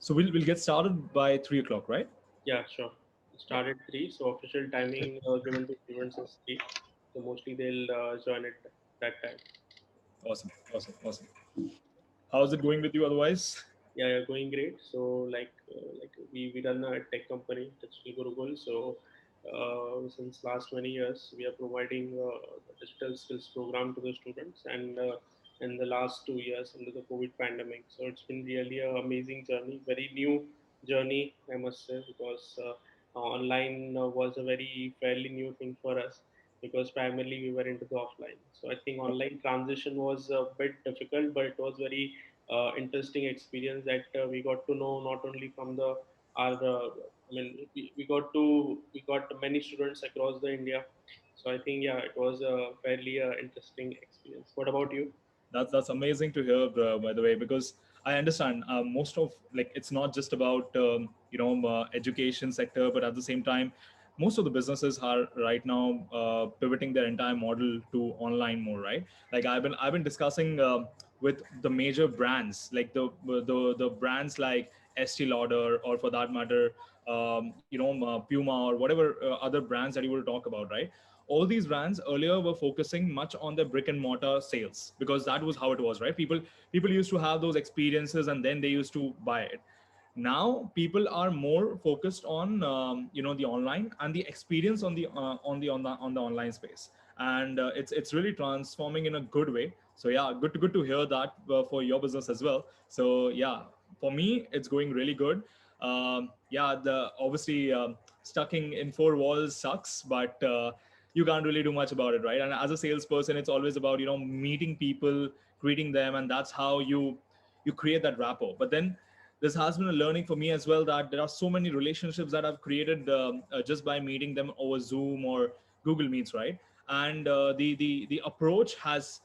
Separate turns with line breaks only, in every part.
So we'll get started by 3 o'clock, right?
Yeah, sure.
Yep.
Start at 3. So official timing given to students is 3. So mostly they'll join at that time.
Awesome, awesome, awesome. How's it going with you otherwise?
Yeah, yeah, going great. So we run a tech company, Digital Gurukul. So since last many years, we are providing the digital skills program to the students, and in the last 2 years under the COVID pandemic. So it's been really an amazing journey, very new journey, I must say, because online was a very fairly new thing for us because primarily we were into the offline. So I think online transition was a bit difficult, but it was very interesting experience that we got to know not only from the our I mean we got many students across the India. So I think yeah, it was a fairly interesting experience. What about you?
That's amazing to hear, by the way, because I understand most of like it's not just about education sector, but at the same time, most of the businesses are right now pivoting their entire model to online more, right? Like I've been discussing with the major brands, like the brands like Estee Lauder, or for that matter, Puma, or whatever other brands that you will talk about, right? All these brands earlier were focusing much on the brick and mortar sales because that was how it was, right? People used to have those experiences and then they used to buy it. Now people are more focused on the online and the experience on the online space, and it's really transforming in a good way. So yeah, good to hear that for your business as well. So yeah, for me it's going really good. Yeah, the obviously stucking in four walls sucks, but you can't really do much about it, right? And as a salesperson, it's always about meeting people, greeting them, and that's how you create that rapport. But then this has been a learning for me as well, that there are so many relationships that I've created just by meeting them over Zoom or Google Meets, right? And the approach has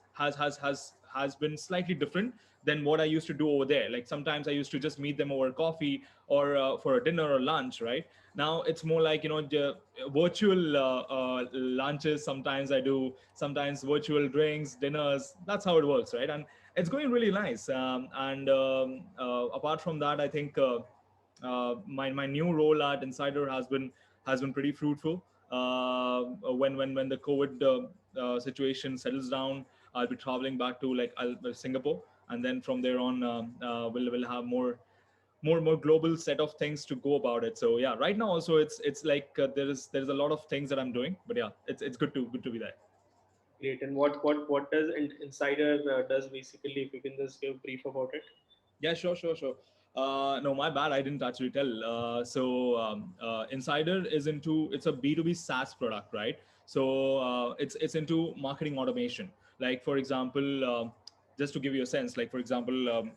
been slightly different than what I used to do over there. Like sometimes I used to just meet them over coffee or for a dinner or lunch, right? Now it's more like the virtual lunches. Sometimes I do, sometimes virtual drinks, dinners. That's how it works, right? And it's going really nice. And apart from that, I think my new role at Insider has been pretty fruitful. When the COVID situation settles down, I'll be traveling back to Singapore, and then from there on, we'll have more global set of things to go about it. So yeah, right now also it's like there's a lot of things that I'm doing, but yeah, it's good to be there.
Great. And what does Insider does basically? If you can just give a brief about it.
Yeah, sure. No, my bad. I didn't actually tell. Insider is into, it's a B2B SaaS product, right? So it's into marketing automation. Like for example, just to give you a sense, like for example,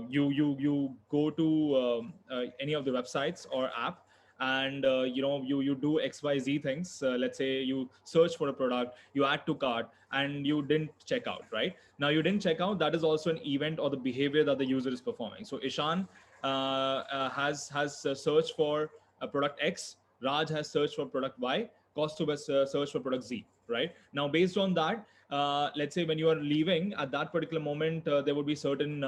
you go to any of the websites or app, and you do XYZ things. Let's say you search for a product, you add to cart, and you didn't check out, right? Now you didn't check out, that is also an event or the behavior that the user is performing. So Ishan has searched for a product X, Raj has searched for product Y, Kaustubh has searched for product Z, right? Now based on that, let's say when you are leaving at that particular moment, there would be certain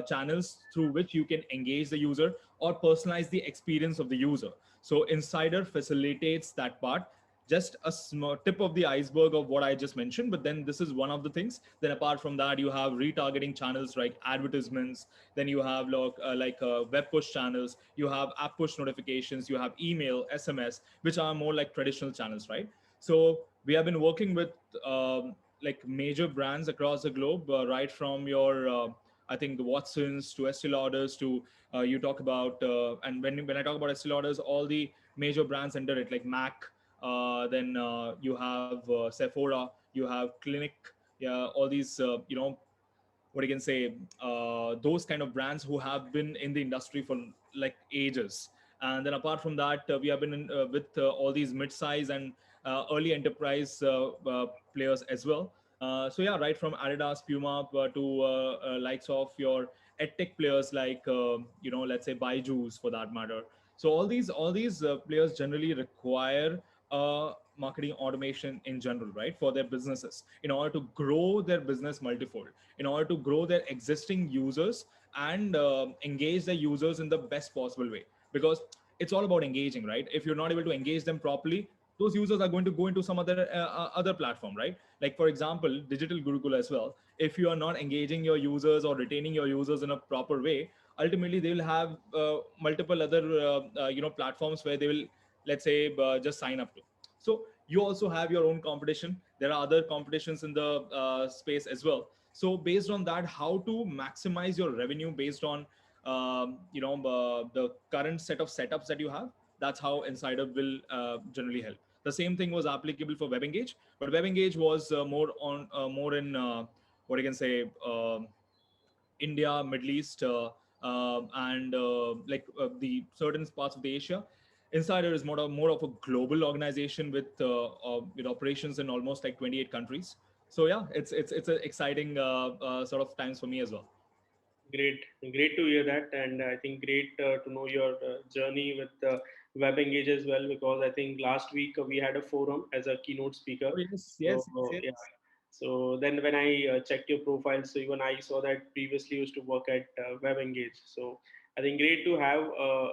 channels through which you can engage the user or personalize the experience of the user. So Insider facilitates that part. Just a small tip of the iceberg of what I just mentioned, but then this is one of the things. Then apart from that, you have retargeting channels like advertisements. Then you have web push channels. You have app push notifications. You have email, SMS, which are more like traditional channels, right? So we have been working with like major brands across the globe, right from your I think the Watsons to Estee Lauders to you talk about, and when I talk about Estee Lauders, all the major brands under it, like Mac, then you have Sephora, you have Clinic, yeah, all these what you can say, those kind of brands who have been in the industry for like ages. And then apart from that, we have been with all these mid-size and early enterprise players as well. So yeah, right from Adidas, Puma to likes of your edtech players like let's say Byju's for that matter. So all these players generally require marketing automation in general, right, for their businesses in order to grow their business multifold, in order to grow their existing users and engage the users in the best possible way, because it's all about engaging, right? If you're not able to engage them properly, those users are going to go into some other platform, right? Like for example, digital Gurukul as well. If you are not engaging your users or retaining your users in a proper way, ultimately they will have multiple other platforms where they will, let's say, just sign up to. So you also have your own competition. There are other competitions in the space as well. So based on that, how to maximize your revenue based on the current set of setups that you have, that's how Insider will generally help. The same thing was applicable for WebEngage, but WebEngage was more in what I can say, India, Middle East, and the certain parts of the Asia. Insider is more of a global organization with operations in almost like 28 countries. So yeah, it's an exciting sort of times for me as well.
Great, great to hear that, and I think great to know your journey with WebEngage as well. Because I think last week we had a forum as a keynote speaker.
Oh yes,
So
yes, yes,
yeah,
yes.
so then when I checked your profile, so even I saw that previously you used to work at WebEngage. So I think great to have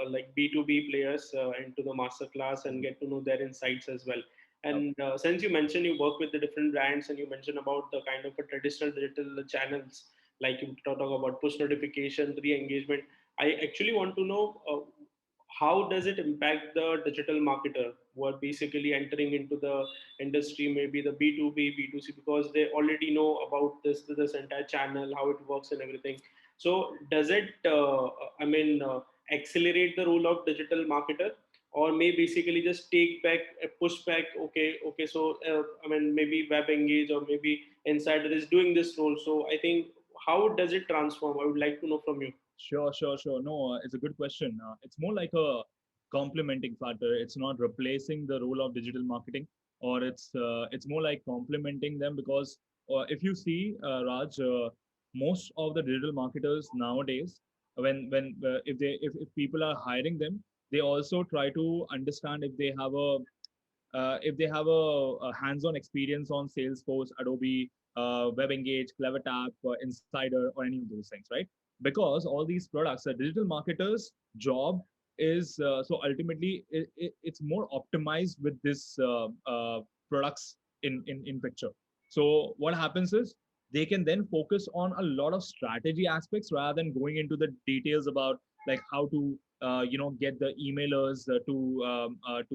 like B2B players into the masterclass and get to know their insights as well.
Oh,
And since you mentioned you work with the different brands and you mentioned about the kind of a traditional digital channels, like you talk about push notification, re-engagement, I actually want to know how does it impact the digital marketer who are basically entering into the industry, maybe the B2B, B2C, because they already know about this entire channel, how it works and everything. So does it, accelerate the role of digital marketer, or may basically just take back, push back? Okay, okay. So maybe WebEngage or maybe Insider is doing this role. So I think how does it transform? I would like to know from you.
sure, sure, sure. No, it's a good question. It's more like a complementing factor. It's not replacing the role of digital marketing, or it's more like complementing them. Because if you see, Raj, most of the digital marketers nowadays, when if people are hiring them, they also try to understand if they have a hands-on experience on Salesforce, Adobe, WebEngage, CleverTap, Insider, or any of those things, right? Because all these products, a digital marketer's job is so ultimately it's more optimized with this products in picture. So what happens is they can then focus on a lot of strategy aspects rather than going into the details about like how to get the emailers to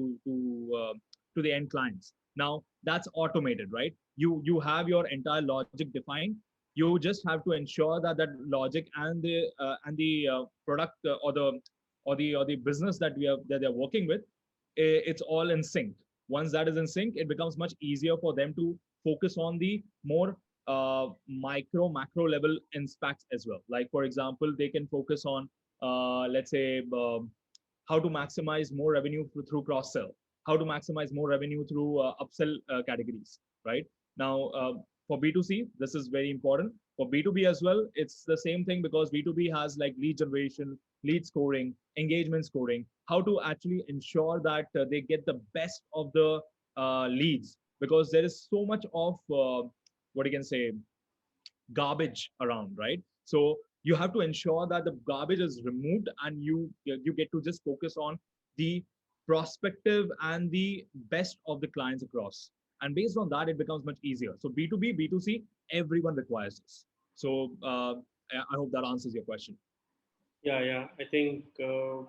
the end clients. Now that's automated, right? You have your entire logic defined. You just have to ensure that that logic and the product or the business that they're working with, it's all in sync. Once that is in sync, it becomes much easier for them to focus on the more micro macro level impacts as well. Like for example, they can focus on let's say how to maximize more revenue through cross sell, how to maximize more revenue through upsell categories, right? Now, for B2C, this is very important. For B2B as well, it's the same thing, because B2B has like lead generation, lead scoring, engagement scoring, how to actually ensure that they get the best of the leads, because there is so much of what you can say garbage around, right? So you have to ensure that the garbage is removed and you get to just focus on the prospective and the best of the clients across. And based on that, it becomes much easier. So B2B, B2C, everyone requires this. So I hope that answers your question.
Yeah, yeah. I think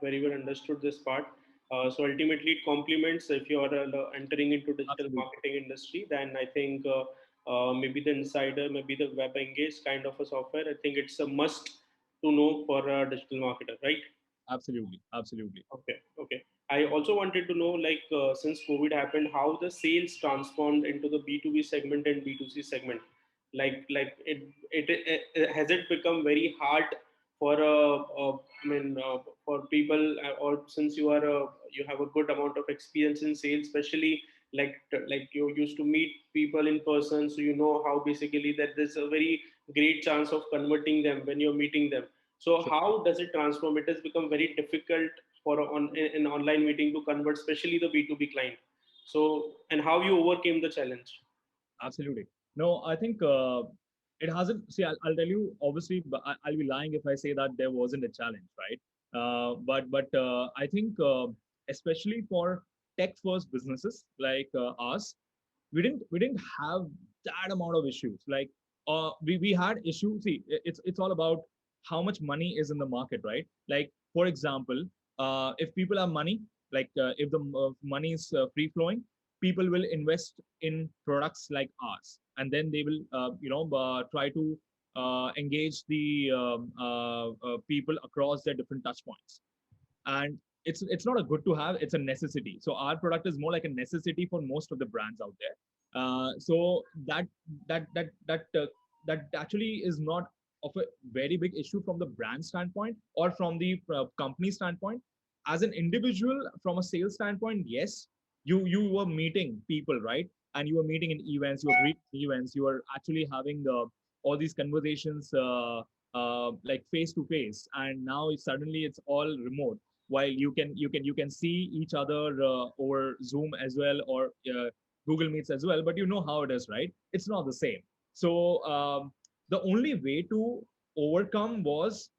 very well understood this part. So ultimately, it complements if you are entering into digital
Absolutely.
marketing industry. Then I think maybe the Insider, maybe the WebEngage kind of a software. I think it's a must to know for a digital marketer, right?
Absolutely. Absolutely.
Okay, okay. I also wanted to know, like, since COVID happened, how the sales transformed into the B2B segment and B2C segment. Like, has it become very hard for for people, or since you have a good amount of experience in sales, especially like you used to meet people in person, so you know how basically that there's a very great chance of converting them when you're meeting them. So
Sure.
how does it transform? It has become very difficult for an online meeting to convert, especially the B2B client. So, and how you overcame the challenge?
Absolutely. No, I think it hasn't. See, I'll tell you obviously, but I'll be lying if I say that there wasn't a challenge, right? But I think especially for tech first businesses like us, we didn't have that amount of issues. Like we had issues. See, it's all about how much money is in the market, right? Like for example, if people have money, like if the money is free flowing, people will invest in products like ours, and then they will try to engage the people across their different touch points. And it's not a good to have, it's a necessity. So our product is more like a necessity for most of the brands out there. So that actually is not of a very big issue from the brand standpoint or from the company standpoint. As an individual, from a sales standpoint, yes, you were meeting people, right? And you were meeting in events, you were greeting events, you were actually having all these conversations like face to face. And now suddenly it's all remote, while you can see each other over Zoom as well, or Google Meets as well, but you know how it is, right? It's not the same. So the only way to overcome was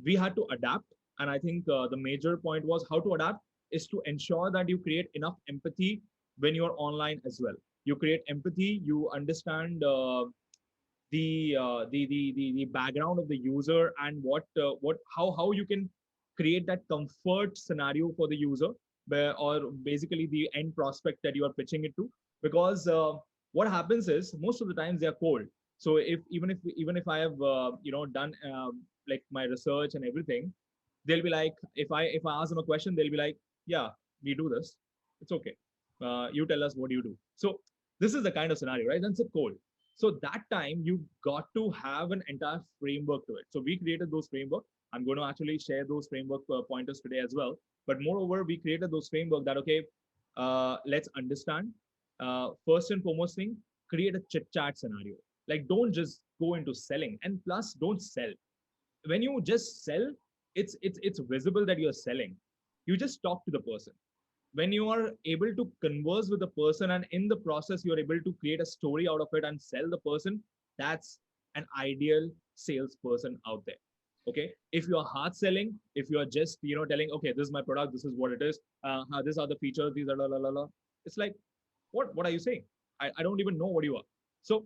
we had to adapt. And I think the major point was how to adapt is to ensure that you create enough empathy when you're online as well. You create empathy, you understand the background of the user, and what how you can create that comfort scenario for the user, or basically the end prospect that you are pitching it to. Because what happens is most of the times they are cold. So if even if I have done like my research and everything, they'll be like, if I ask them a question, they'll be like, yeah, we do this, it's okay, you tell us what you do. So this is the kind of scenario, right? That's a cold. So that time you got to have an entire framework to it. So we created those framework. I'm going to actually share those framework pointers today as well. But moreover, we created those framework that, okay, let's understand. First and foremost thing, create a chit chat scenario. Like, don't just go into selling, and plus don't sell. When you just sell, it's visible that you're selling. You just talk to the person. When you are able to converse with the person, and in the process you're able to create a story out of it and sell the person, that's an ideal salesperson out there. Okay, if you're hard selling, if you're just telling, okay, this is my product, this is what it is, these are the features, these are la la la la, it's like, what are you saying? I don't even know what you are. So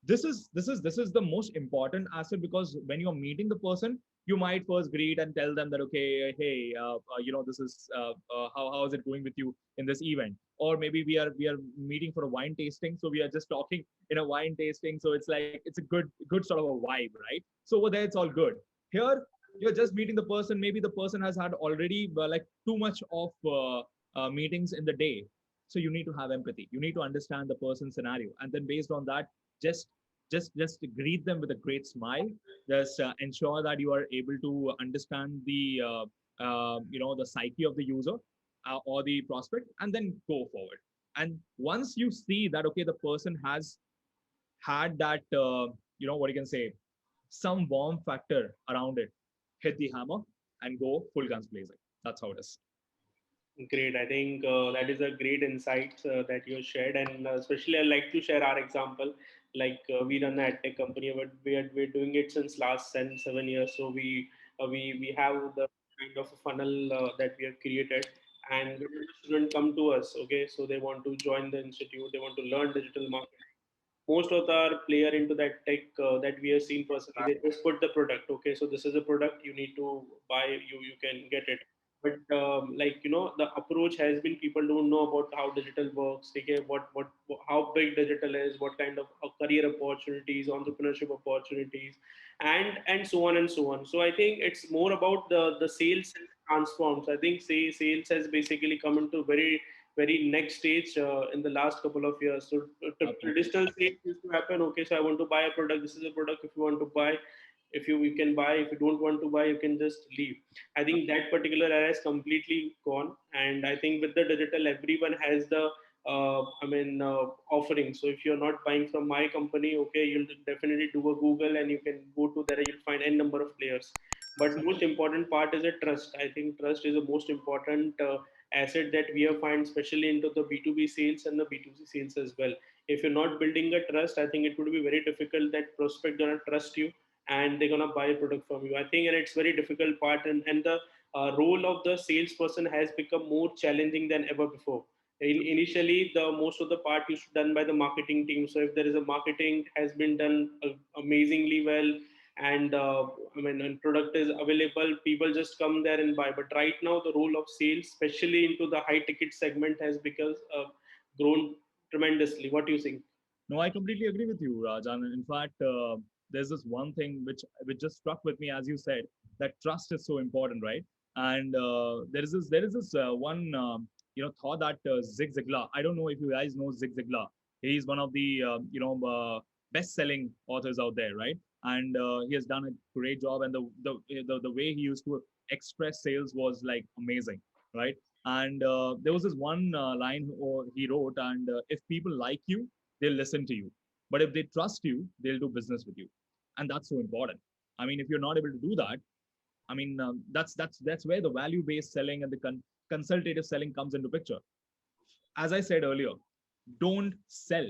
this is the most important asset, because when you're meeting the person, you might first greet and tell them that, okay, hey, this is how is it going with you in this event? Or maybe we are meeting for a wine tasting, so we are just talking in a wine tasting, so it's like it's a good sort of a vibe, right? So over there it's all good. Here you're just meeting the person, maybe the person has had already like too much of meetings in the day. So you need to have empathy, you need to understand the person's scenario, and then based on that, just just greet them with a great smile. Just ensure that you are able to understand the psyche of the user or the prospect, and then go forward. And once you see that, okay, the person has had that what you can say, some warm factor around it, hit the hammer and go full guns blazing. That's how it is.
Great. I think that is a great insight that you shared, and especially I'd like to share our example. Like we run a tech company, but we're doing it since last 7 years. So we have the kind of a funnel that we have created, and when the students come to us, okay, so they want to join the institute, they want to learn digital marketing. Most of our player into that tech that we have seen personally, they just put the product. Okay, so this is a product you need to buy. You can get it. But like the approach has been, people don't know about how digital works. Okay, what how big digital is, what kind of career opportunities, entrepreneurship opportunities, and so on and so on. So I think it's more about the sales transforms. I think say sales has basically come into very next stage in the last couple of years. So traditional sales used to happen. Okay, so I want to buy a product. This is a product. If you want to buy, if you can buy. If you don't want to buy, you can just leave. I think that particular area is completely gone. And I think with the digital, everyone has the offering. So if you're not buying from my company, okay, you'll definitely do a Google and you can go to there. You'll find n number of players. But most important part is a trust. I think trust is the most important asset that we have find, especially into the B2B sales and the B2C sales as well. If you're not building a trust, I think it would be very difficult that prospect gonna trust you and they're gonna buy a product from you. I think, and it's very difficult part, and the role of the salesperson has become more challenging than ever before. Initially, the most of the part is done by the marketing team. So if there is a marketing has been done amazingly well, and I mean, and product is available, people just come there and buy. But right now, the role of sales, especially into the high ticket segment, has become grown tremendously. What do you think?
No, I completely agree with you, Raj. And in fact, there's this one thing which just struck with me, as you said, that trust is so important, right? And there is this one thought that Zig Ziglar. I don't know if you guys know Zig Ziglar. He's one of the best-selling authors out there, right? And he has done a great job. And the way he used to express sales was like amazing, right? And there was this one line he wrote, and if people like you, they'll listen to you. But if they trust you, they'll do business with you, and that's so important. I mean, if you're not able to do that, I mean, that's where the value-based selling and the consultative selling comes into picture. As I said earlier, don't sell.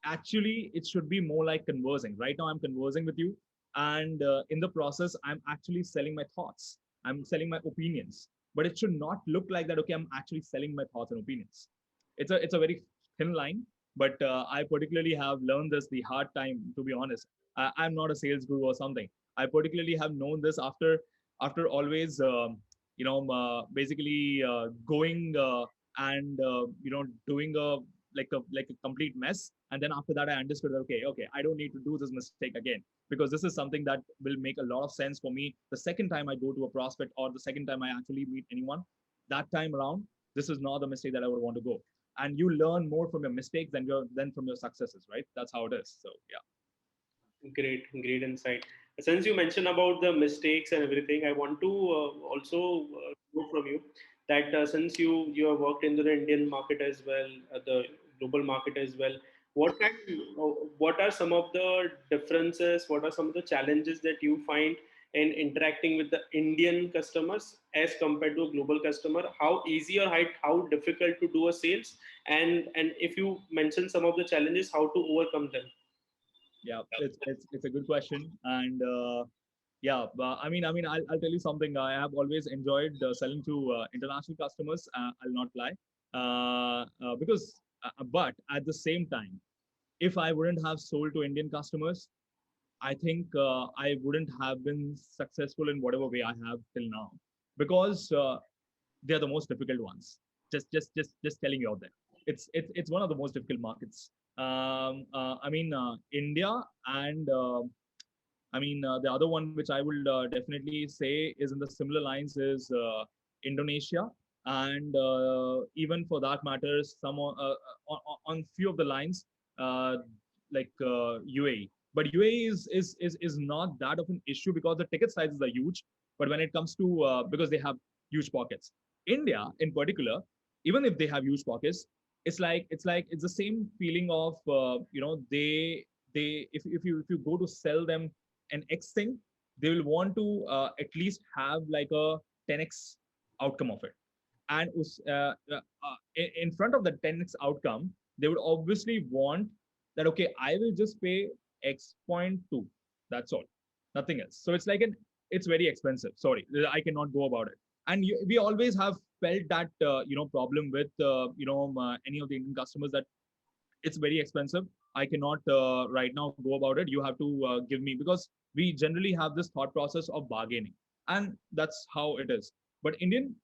Actually, it should be more like conversing. Right now, I'm conversing with you, and in the process, I'm actually selling my thoughts. I'm selling my opinions. But it should not look like that. Okay, I'm actually selling my thoughts and opinions. It's a very thin line, but I particularly have learned this the hard time. To be honest, I'm not a sales guru or something. I particularly have known this after always basically going and doing a complete mess, and then after that I understood that okay, I don't need to do this mistake again, because this is something that will make a lot of sense for me the second time I go to a prospect, or the second time I actually meet anyone. That time around, this is not the mistake that I would want to go. And you learn more from your mistakes than from your successes, right? That's how it is. So yeah.
Great, great insight. Since you mentioned about the mistakes and everything, I want to also know from you that since you have worked into the Indian market as well, the global market as well, what are some of the differences? What are some of the challenges that you find in interacting with the Indian customers as compared to a global customer? How easy or how difficult to do a sales? And if you mention some of the challenges, how to overcome them?
Yeah, it's a good question. And yeah, I mean, I'll tell you something. I have always enjoyed selling to international customers. I'll not lie, because but at the same time, if I wouldn't have sold to Indian customers, I think I wouldn't have been successful in whatever way I have till now, because they're the most difficult ones. Just telling you out there. It's one of the most difficult markets. I mean, India, and I mean, the other one which I will definitely say is in the similar lines is Indonesia, and even for that matter, on few of the lines, uh, like UAE. But UAE is not that of an issue because the ticket sizes are huge. But when it comes to because they have huge pockets, India in particular, even if they have huge pockets, it's the same feeling of if you go to sell them an X thing, they will want to at least have like a 10x outcome of it. And in front of the 10x outcome, they would obviously want that, okay, I will just pay X.2. That's all, nothing else. So it's very expensive. Sorry, I cannot go about it. And we always have felt that problem with any of the Indian customers, that it's very expensive. I cannot right now go about it. You have to give me, because we generally have this thought process of bargaining, and that's how it is. But Indian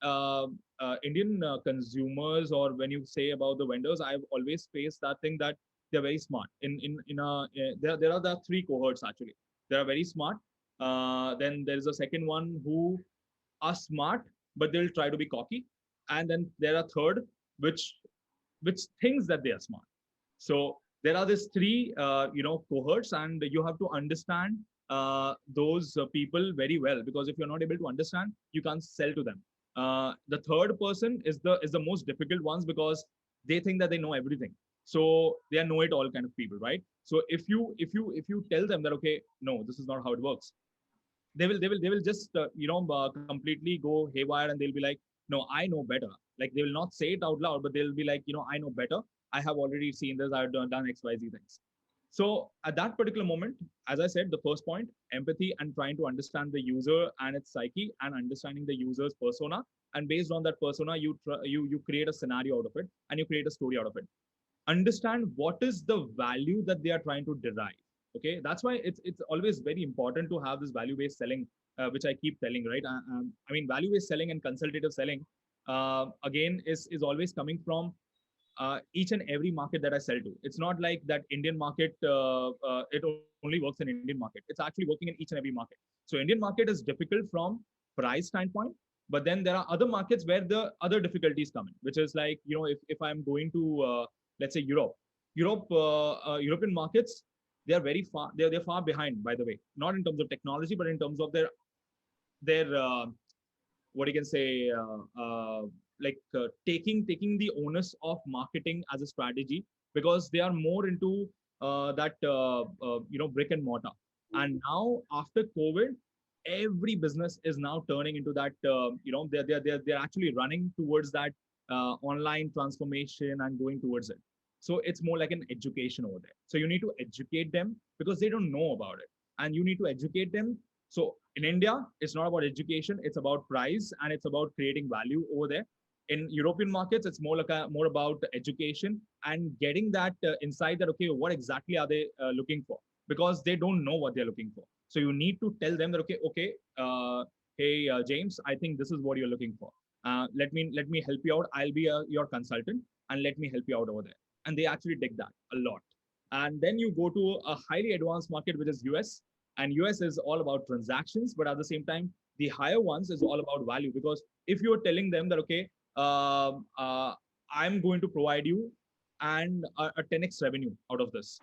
consumers, or when you say about the vendors, I've always faced that thing that they're very smart. There are the three cohorts actually. They are very smart. Then there is a second one who are smart, but they'll try to be cocky. And then there are third, which thinks that they are smart. So there are these three, cohorts, and you have to understand those people very well, because if you're not able to understand, you can't sell to them. The third person is the most difficult ones, because they think that they know everything. So they are know-it-all kind of people, right? So if you tell them that, okay, no, this is not how it works, they will just completely go haywire, and they'll be like, no, I know better. Like, they will not say it out loud, but they'll be like, I know better. I have already seen this. I've done XYZ things. So at that particular moment, as I said, the first point, empathy and trying to understand the user and its psyche and understanding the user's persona. And based on that persona, you create a scenario out of it and you create a story out of it. Understand what is the value that they are trying to derive. Okay, that's why it's always very important to have this value based selling, which I keep telling, right? I mean, value based selling and consultative selling, again, is always coming from each and every market that I sell to. It's not like that Indian market, it only works in Indian market. It's actually working in each and every market. So Indian market is difficult from price standpoint, but then there are other markets where the other difficulties come in, which is like, if I'm going to, let's say European markets, they are very far, they're far behind, by the way, not in terms of technology, but in terms of their what you can say, taking the onus of marketing as a strategy, because they are more into that brick and mortar. And now after COVID, every business is now turning into that. They're actually running towards that online transformation and going towards it. So it's more like an education over there. So you need to educate them because they don't know about it, and you need to educate them. So in India, it's not about education; it's about price and it's about creating value over there. In European markets, it's more about education and getting that insight that, okay, what exactly are they looking for, because they don't know what they're looking for. So you need to tell them that, okay, hey James, I think this is what you're looking for. Let me help you out. I'll be your consultant, and let me help you out over there. And they actually dig that a lot. And then you go to a highly advanced market, which is US, and US is all about transactions, but at the same time, the higher ones is all about value. Because if you're telling them that, okay, I'm going to provide you and a 10x revenue out of this,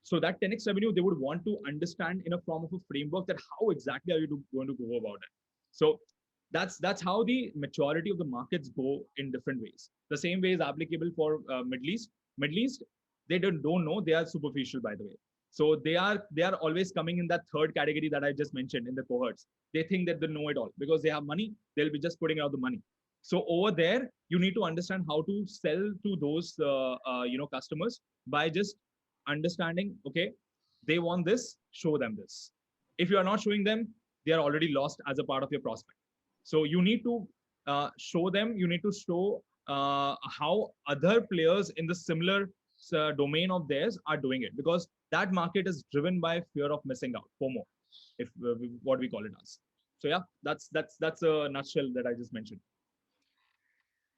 so that 10x revenue, they would want to understand in a form of a framework that how exactly are you going to go about it. So that's how the maturity of the markets go in different ways. The same way is applicable for Middle East. They don't know, they are superficial, by the way. So they are always coming in that third category that I just mentioned in the cohorts. They think that they know it all because they have money. They'll be just putting out the money. So over there, you need to understand how to sell to those customers by just understanding, okay, they want this, show them this. If you are not showing them, they are already lost as a part of your prospect. So you need to show them, you need to show how other players in the similar domain of theirs are doing it, because that market is driven by fear of missing out, FOMO, if what we call it as. So yeah, that's a nutshell that I just mentioned.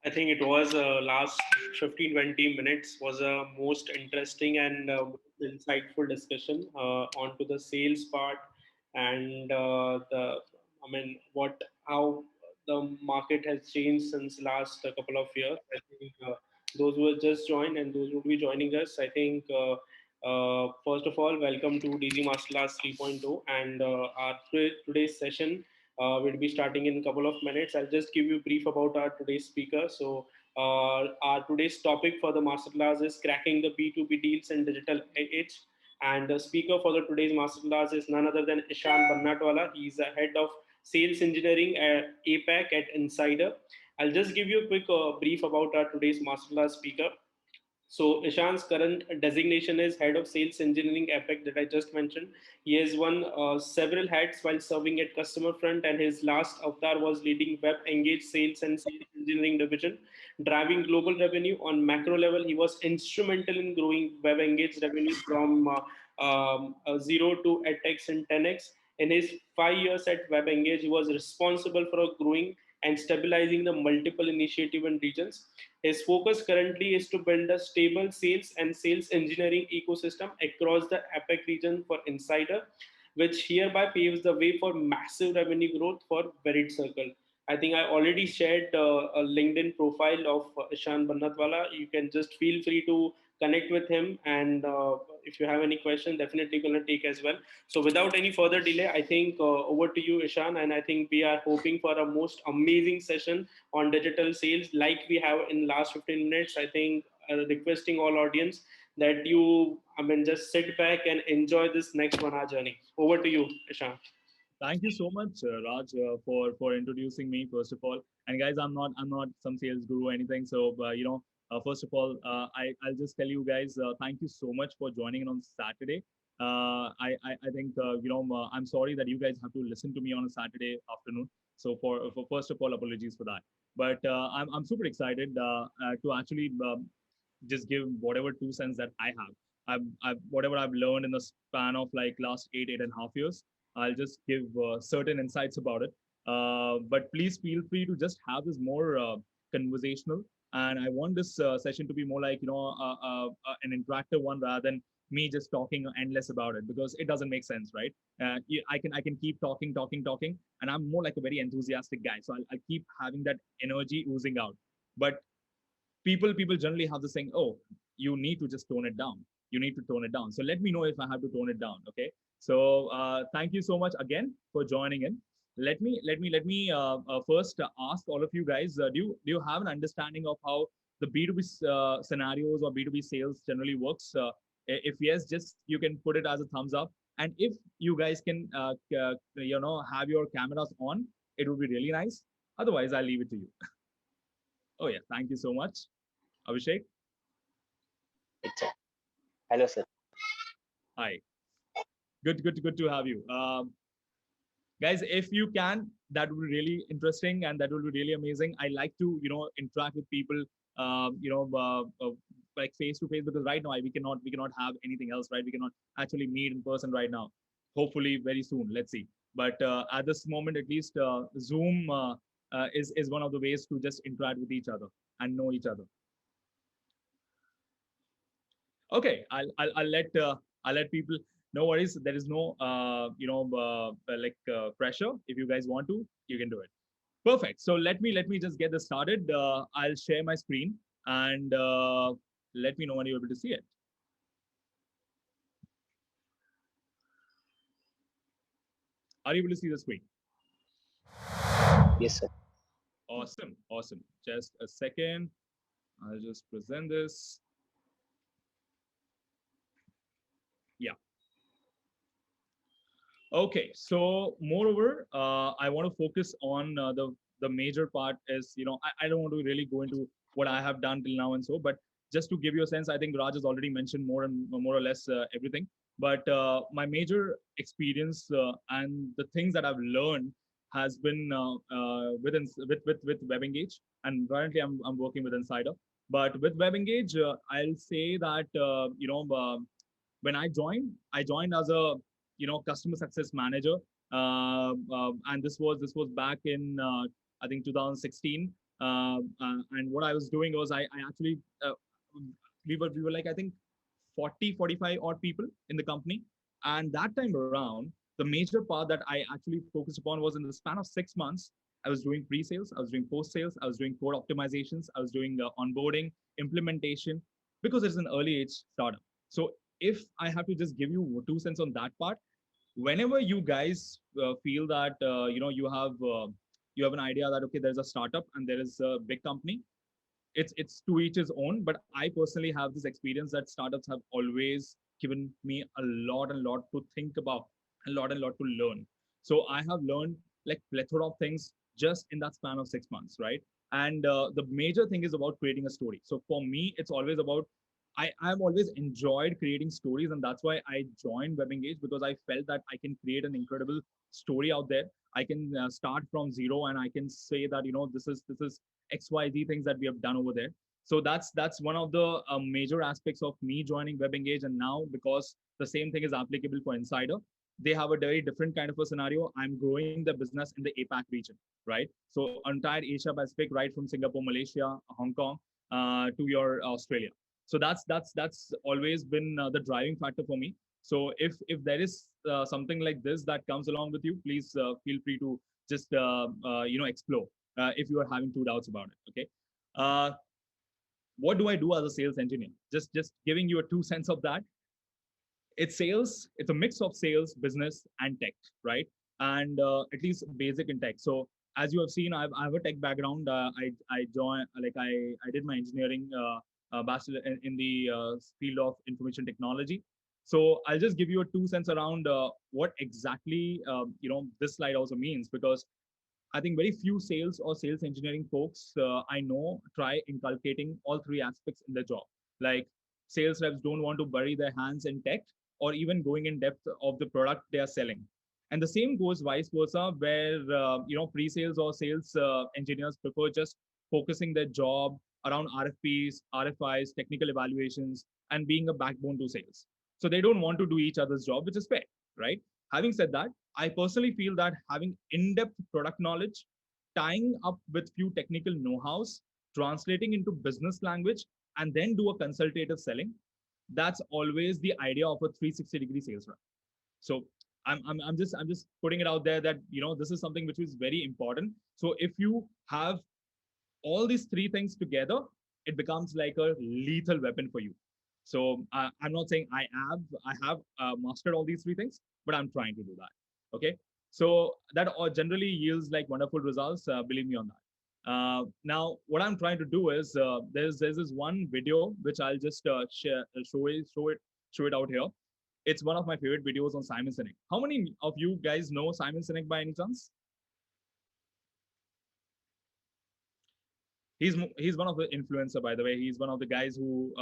I think it was last 15-20 minutes was a most interesting and insightful discussion onto the sales part and the I mean what how the market has changed since last couple of years. I think those who have just joined and those who will be joining us, I think first of all, welcome to DG Masterclass 3.0 and our today's session we'll be starting in a couple of minutes. I'll just give you a brief about our today's speaker. So, our today's topic for the masterclass is cracking the B2B deals in digital age. And the speaker for the today's masterclass is none other than Ishan Banatwala. He's the head of sales engineering at APAC at Insider. I'll just give you a quick brief about our today's masterclass speaker. So Ishan's current designation is head of sales engineering APAC that I just mentioned. He has won several hats while serving at customer front, and his last avatar was leading WebEngage sales and sales engineering division, driving global revenue on macro level. He was instrumental in growing WebEngage revenue from zero to 8x and 10x. In his 5 years at WebEngage, he was responsible for growing and stabilizing the multiple initiative and regions. His focus currently is to build a stable sales and sales engineering ecosystem across the APAC region for Insider, which hereby paves the way for massive revenue growth for Verit Circle. I think I already shared a LinkedIn profile of Ishan Banatwala. You can just feel free to connect with him, and if you have any question, definitely gonna take as well. So without any further delay, I think over to you, Ishan, and I think we are hoping for a most amazing session on digital sales like we have in last 15 minutes. I think requesting all audience that you, I mean, just sit back and enjoy this next 1 hour journey. Over to you, Ishan.
Thank you so much, Raj, for introducing me first of all. And guys, I'm not some sales guru or anything. So First of all, I'll just tell you guys, thank you so much for joining in on Saturday. I think, I'm sorry that you guys have to listen to me on a Saturday afternoon. So for first of all, apologies for that. But I'm super excited to actually just give whatever 2 cents that I have. Whatever I've learned in the span of like last 8.5 years. I'll just give certain insights about it. But please feel free to just have this more conversational. And I want this session to be more like an interactive one rather than me just talking endless about it, because it doesn't make sense, right? I can keep talking, and I'm more like a very enthusiastic guy, so I'll keep having that energy oozing out. But people generally have this saying, oh, you need to just tone it down, you need to tone it down. So let me know if I have to tone it down. Okay, so thank you so much again for joining in. Let me first ask all of you guys, do you have an understanding of how the B2B scenarios or B2B sales generally works? If yes, just you can put it as a thumbs up. And if you guys can have your cameras on, it would be really nice. Otherwise, I'll leave it to you. Oh yeah, thank you so much. Abhishek?
It's hello, sir.
Hi. Good to have you. Guys, if you can, that would be really interesting and that would be really amazing. I like to, interact with people, like face to face, because right now we cannot have anything else, right? We cannot actually meet in person right now. Hopefully, very soon. Let's see. But at this moment, at least, Zoom is one of the ways to just interact with each other and know each other. Okay, I'll let people. No worries. There is no pressure. If you guys want to, you can do it. Perfect. So let me just get this started. I'll share my screen and let me know when you're able to see it. Are you able to see the screen?
Yes, sir.
Awesome. Just a second. I'll just present this. Yeah. Okay. So moreover, I want to focus on the major part is, I don't want to really go into what I have done till now and so, but just to give you a sense, I think Raj has already mentioned more or less everything. But my major experience and the things that I've learned has been with WebEngage, and currently I'm working with Insider. But with WebEngage, I'll say that when I joined as a customer success manager, and this was back in I think 2016. And what I was doing was I actually we were like, I think 40 45 odd people in the company. And that time around, the major part that I actually focused upon was in the span of 6 months, I was doing pre-sales, I was doing post-sales, I was doing core optimizations, I was doing onboarding, implementation, because it's an early age startup. So if I have to just give you 2 cents on that part, whenever you guys feel that you have an idea that, okay, there's a startup and there is a big company, it's to each his own. But I personally have this experience that startups have always given me a lot and lot to think about, a lot and lot to learn. So I have learned like plethora of things just in that span of 6 months, right? And the major thing is about creating a story. So for me, it's always about, I've always enjoyed creating stories, and that's why I joined WebEngage, because I felt that I can create an incredible story out there. I can start from zero, and I can say that this is XYZ things that we have done over there. So that's one of the major aspects of me joining WebEngage. And now, because the same thing is applicable for Insider, they have a very different kind of a scenario. I'm growing the business in the APAC region, right? So entire Asia Pacific, right from Singapore, Malaysia, Hong Kong, to your Australia. So that's always been the driving factor for me. So if there is something like this that comes along with you, please feel free to just explore if you are having two doubts about it. Okay. What do I do as a sales engineer? Just giving you a 2 cents of that. It's sales. It's a mix of sales, business, and tech, right? And at least basic in tech. So as you have seen, I have a tech background. I joined, like I did my engineering bachelor in the field of information technology. So I'll just give you a 2 cents around what exactly this slide also means, because I think very few sales or sales engineering folks I know try inculcating all three aspects in their job. Like sales reps don't want to bury their hands in tech or even going in depth of the product they are selling. And the same goes vice versa, where pre-sales or sales engineers prefer just focusing their job around RFPs, RFIs, technical evaluations, and being a backbone to sales. So they don't want to do each other's job, which is fair, right? Having said that, I personally feel that having in-depth product knowledge, tying up with few technical know-hows, translating into business language, and then do a consultative selling, that's always the idea of a 360-degree sales rep. So I'm just putting it out there that this is something which is very important. So if you have all these three things together, it becomes like a lethal weapon for you. So I'm not saying I have mastered all these three things, but I'm trying to do that. Okay, so that generally yields like wonderful results. Believe me on that. Now, what I'm trying to do is there's this one video which I'll just share, show it out here. It's one of my favorite videos on Simon Sinek. How many of you guys know Simon Sinek by any chance? He's one of the influencer, by the way. He's one of the guys who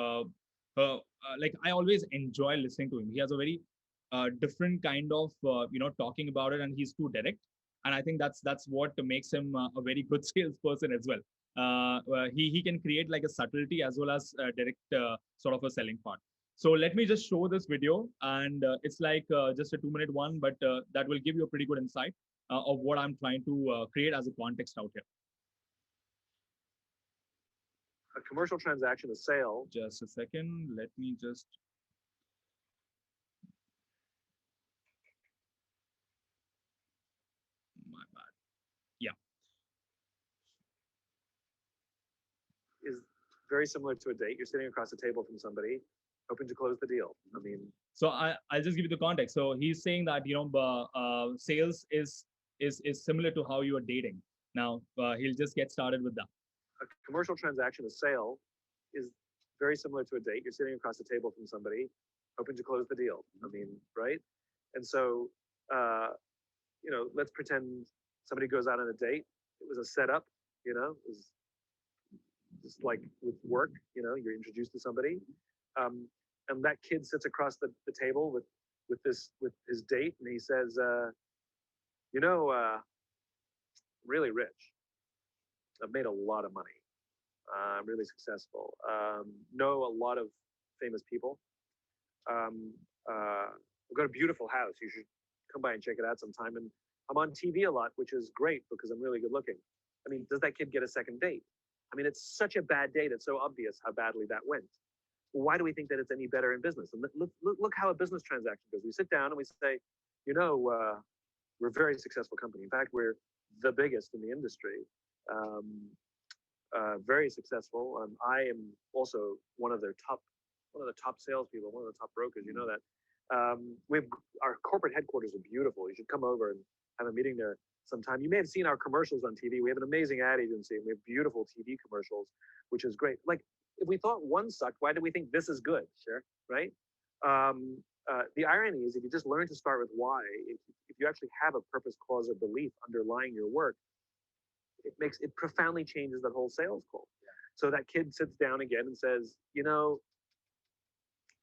like I always enjoy listening to him. He has a very different kind of talking about it, and he's too direct. And I think that's what makes him a very good salesperson as well. He can create like a subtlety as well as direct sort of a selling part. So let me just show this video, and it's like just a 2-minute one, but that will give you a pretty good insight of what I'm trying to create as a context out here.
A commercial transaction, a sale.
Just a second. Let me just. My bad. Yeah.
Is very similar to a date. You're sitting across the table from somebody, hoping to close the deal. I mean.
So I'll just give you the context. So he's saying that sales is similar to how you are dating. Now he'll just get started with that.
A commercial transaction, a sale, is very similar to a date. You're sitting across the table from somebody, hoping to close the deal. I mean, right? And so, let's pretend somebody goes out on a date. It was a setup, it was just like with work, you're introduced to somebody. And that kid sits across the table with his date, and he says, really rich. I've made a lot of money. I'm really successful. Know a lot of famous people. I've got a beautiful house. You should come by and check it out sometime. And I'm on TV a lot, which is great because I'm really good looking. I mean, does that kid get a second date? I mean, it's such a bad date. It's so obvious how badly that went. Why do we think that it's any better in business? And look how a business transaction goes. We sit down and we say, we're a very successful company. In fact, we're the biggest in the industry. Very successful. I am also one of the top salespeople, one of the top brokers. You know that. Our corporate headquarters are beautiful. You should come over and have a meeting there sometime. You may have seen our commercials on TV. We have an amazing ad agency, and we have beautiful TV commercials, which is great. Like, if we thought one sucked, why do we think this is good? Sure, right? The irony is, if you just learn to start with why, if you actually have a purpose, cause, or belief underlying your work, it profoundly changes that whole sales call. Yeah. So that kid sits down again and says,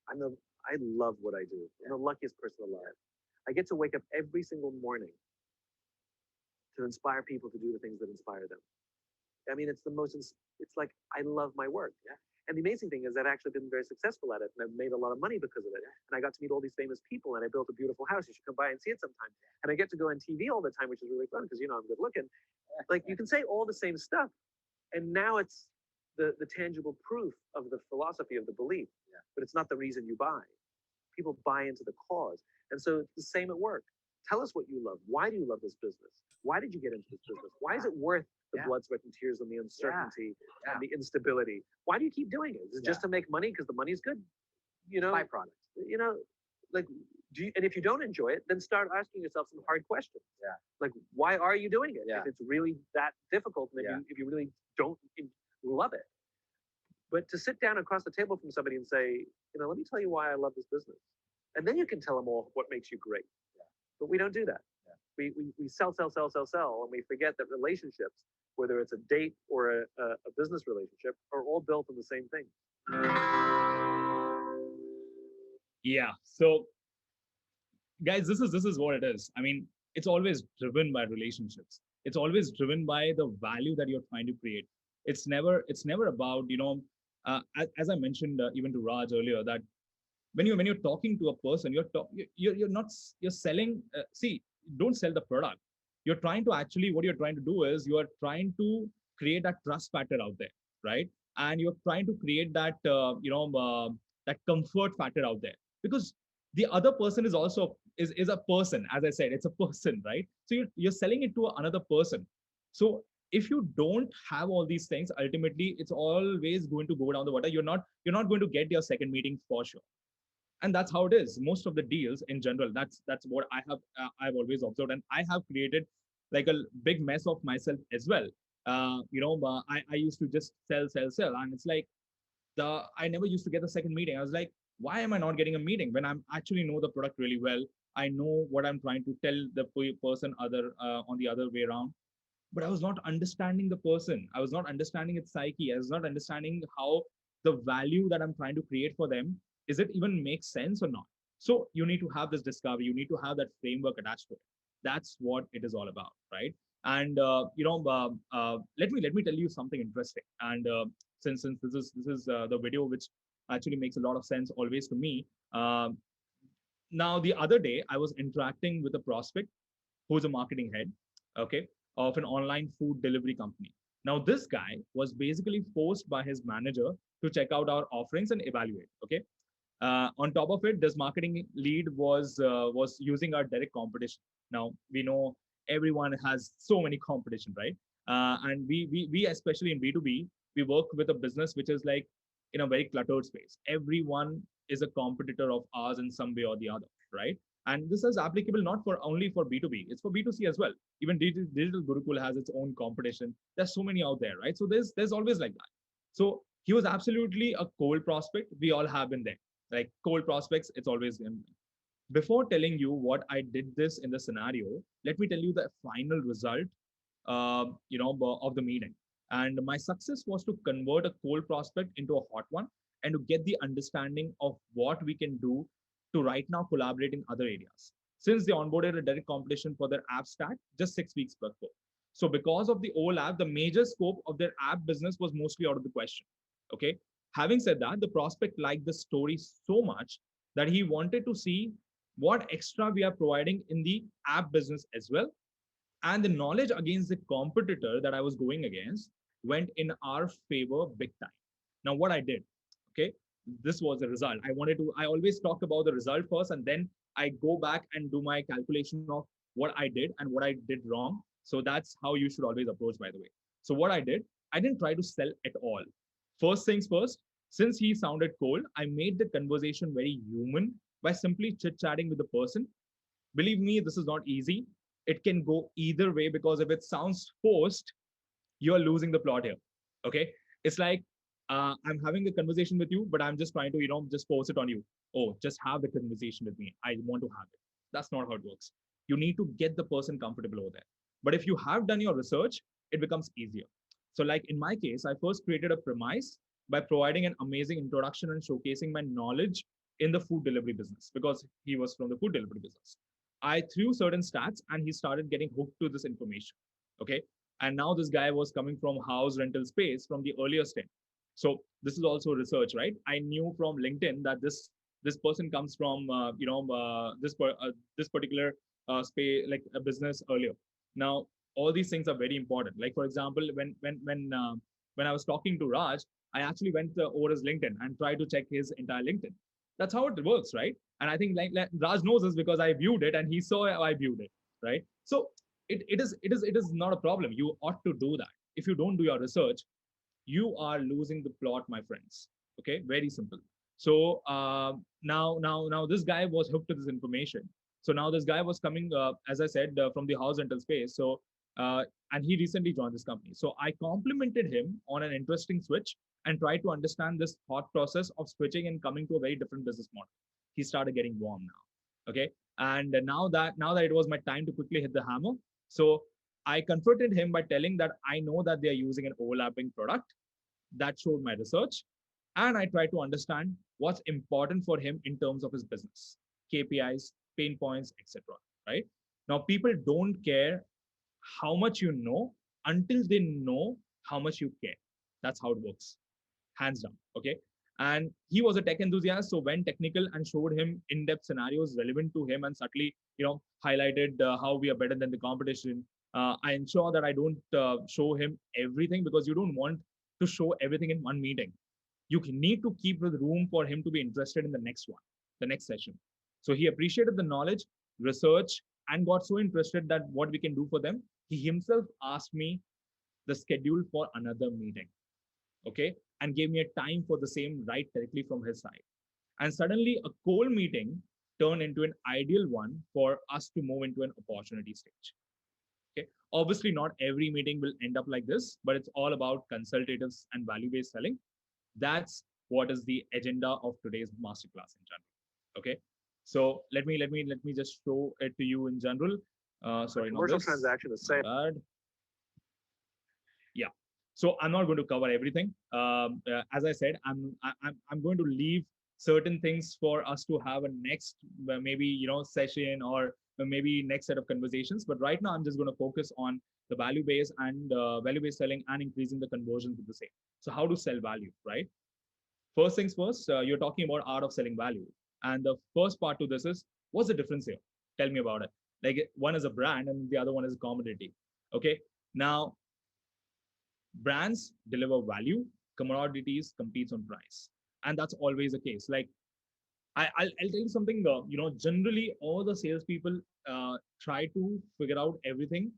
I love what I do. I'm the luckiest person alive. I get to wake up every single morning to inspire people to do the things that inspire them. I mean, it's like, I love my work. Yeah. And the amazing thing is I've actually been very successful at it, and I've made a lot of money because of it. And I got to meet all these famous people, and I built a beautiful house. You should come by and see it sometime. And I get to go on TV all the time, which is really fun because, I'm good looking. Like, you can say all the same stuff. And now it's the tangible proof of the philosophy of the belief, but it's not the reason you buy. People buy into the cause. And so it's the same at work. Tell us what you love. Why do you love this business? Why did you get into this business? Why is it worth the blood, sweat, and tears, and the uncertainty and the instability? Why do you keep doing it? Is it just to make money because the money's good?
Byproduct.
Like, and if you don't enjoy it, then start asking yourself some hard questions. Yeah. Like, why are you doing it? Yeah. If it's really that difficult, and if you really don't love it. But to sit down across the table from somebody and say, let me tell you why I love this business. And then you can tell them all what makes you great. Yeah. But we don't do that. Yeah. we sell, and we forget that relationships, whether it's a date or a business relationship, are all built on the same thing.
Yeah. So guys, this is what it is. I mean, it's always driven by relationships. It's always driven by the value that you're trying to create. It's never about, as I mentioned, even to Raj earlier, that when you're talking to a person, you're not you're selling. See, don't sell the product. You're trying to actually, what you're trying to do is you are trying to create that trust factor out there, right? And you're trying to create that that comfort factor out there, because the other person is also is a person. As I said, it's a person, right? So you're selling it to another person. So if you don't have all these things, ultimately it's always going to go down the water. You're not going to get your second meeting for sure. And that's how it is. Most of the deals in general, that's what I've always observed, and I have created like a big mess of myself as well. I used to just sell, and it's like I never used to get the second meeting. I was like, why am I not getting a meeting when I'm actually know the product really well? I know what I'm trying to tell the person other on the other way around, but I was not understanding the person. I was not understanding its psyche. I was not understanding how the value that I'm trying to create for them, is it even make sense or not? So you need to have this discovery. You need to have that framework attached to it. That's what it is all about, right? And let me tell you something interesting. And since this is the video which actually makes a lot of sense always to me. Now the other day I was interacting with a prospect who's a marketing head, okay, of an online food delivery company. Now, this guy was basically forced by his manager to check out our offerings and evaluate. Okay. On top of it, this marketing lead was using our direct competition. Now we know everyone has so many competition, right? And we especially in B2B, we work with a business which is like in a very cluttered space. Everyone is a competitor of ours in some way or the other, right? And this is applicable not for only for B2B, it's for B2C as well. Even digital Gurukul has its own competition. There's so many out there, right? So there's always like that. So he was absolutely a cold prospect. We all have been there. Like cold prospects, it's always in. Before telling you what I did this in the scenario, let me tell you the final result, of the meeting. And my success was to convert a cold prospect into a hot one, and to get the understanding of what we can do to right now collaborate in other areas. Since they onboarded a direct competition for their app stack just 6 weeks before. So because of the overlap, the major scope of their app business was mostly out of the question. Okay. Having said that, the prospect liked the story so much that he wanted to see what extra we are providing in the app business as well. And the knowledge against the competitor that I was going against went in our favor big time. Now, what I did, okay, this was the result. I always talk about the result first, and then I go back and do my calculation of what I did and what I did wrong. So that's how you should always approach, by the way. So what I did, I didn't try to sell at all. First things first, since he sounded cold, I made the conversation very human by simply chit chatting with the person. Believe me, this is not easy. It can go either way, because if it sounds forced, you're losing the plot here. Okay. It's like, I'm having a conversation with you, but I'm just trying to, just force it on you. Oh, just have the conversation with me. I want to have it. That's not how it works. You need to get the person comfortable over there. But if you have done your research, it becomes easier. So like in my case, I first created a premise by providing an amazing introduction and showcasing my knowledge in the food delivery business, because he was from the food delivery business. I threw certain stats and he started getting hooked to this information. Okay. And now this guy was coming from house rental space from the earlier stint. So this is also research, right? I knew from LinkedIn that this person comes from this particular space, like a business earlier. Now all these things are very important. Like for example, when I was talking to Raj, I actually went over his LinkedIn and tried to check his entire LinkedIn. That's how it works, right? And I think like Raj knows this because I viewed it and he saw I viewed it, right? So it is not a problem. You ought to do that. If you don't do your research, you are losing the plot, my friends. Okay, very simple. So now this guy was hooked to this information. So now this guy was coming, as I said, from the house rental space. So and he recently joined this company. So I complimented him on an interesting switch and tried to understand this thought process of switching and coming to a very different business model. He started getting warm now. Okay. And now that it was my time to quickly hit the hammer, so I confronted him by telling that I know that they are using an overlapping product. That showed my research, and I tried to understand what's important for him in terms of his business, KPIs, pain points, etc. Right? Now, people don't care how much you know until they know how much you care. That's how it works, hands down. Okay. And he was a tech enthusiast, so went technical and showed him in-depth scenarios relevant to him, and subtly, highlighted how we are better than the competition. I ensure that I don't show him everything, because you don't want to show everything in one meeting. You need to keep the room for him to be interested in the next one, the next session. So he appreciated the knowledge, research, and got so interested that what we can do for them. He himself asked me the schedule for another meeting, okay, and gave me a time for the same right directly from his side. And suddenly, a cold meeting turned into an ideal one for us to move into an opportunity stage. Okay, obviously, not every meeting will end up like this, but it's all about consultatives and value-based selling. That's what is the agenda of today's masterclass in general. Okay, so let me just show it to you in general. Sorry, not
commercial
this.
transaction is sale.
Bad. Yeah. So I'm not going to cover everything. As I said, I'm going to leave certain things for us to have a next maybe session, or maybe next set of conversations. But right now, I'm just going to focus on the value-based selling and increasing the conversions with the same. So how to sell value, right? First things first, you're talking about art of selling value, and the first part to this is, what's the difference here? Tell me about it. Like, one is a brand and the other one is a commodity. Okay. Now, brands deliver value, commodities competes on price, and that's always the case. Like, I'll tell you something. Generally, all the salespeople try to figure out everything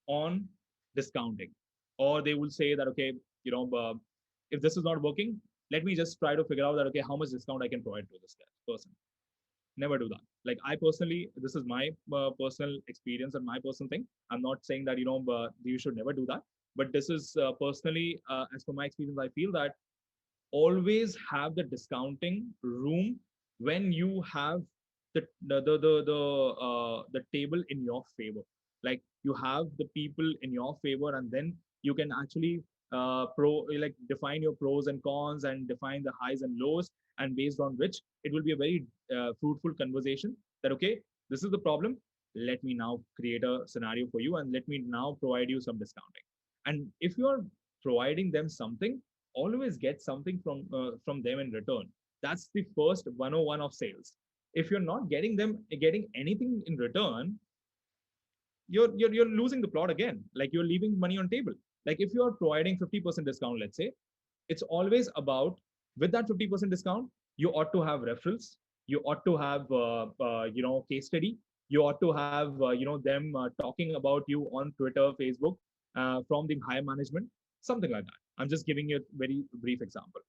on discounting, or they will say that, okay, if this is not working, let me just try to figure out that, okay, how much discount I can provide to this person. Never do that. Like, I personally, this is my personal experience and my personal thing. I'm not saying that you should never do that, but this is personally, as per my experience, I feel that always have the discounting room when you have the table in your favor. Like, you have the people in your favor, and then you can actually define your pros and cons and define the highs and lows, and based on which it will be a very fruitful conversation that, okay, this is the problem, let me now create a scenario for you, and let me now provide you some discounting. And if you are providing them something, always get something from them in return. That's the first 101 of sales. If you're not getting anything in return, you're losing the plot again. Like, you're leaving money on table. Like, if you're providing 50% discount, let's say, it's always about, with that 50% discount, you ought to have referrals, you ought to have case study, you ought to have them talking about you on Twitter, Facebook, from the higher management, something like that. I'm just giving you a very brief example.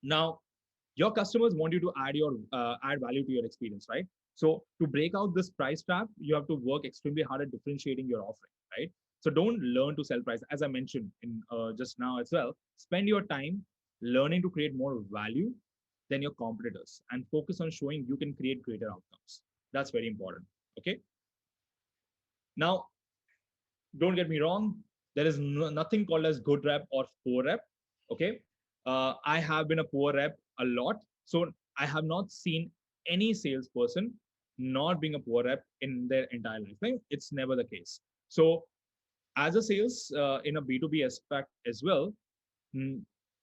Now, your customers want you to add value to your experience, right? So to break out this price trap, you have to work extremely hard at differentiating your offering, right? So don't learn to sell price. As I mentioned in just now as well, spend your time learning to create more value than your competitors, and focus on showing you can create greater outcomes. That's very important. Okay. Now, don't get me wrong. There is nothing called as good rep or poor rep. Okay. I have been a poor rep a lot. So I have not seen any salesperson not being a poor rep in their entire life. It's never the case. So as a sales in a B2B aspect as well,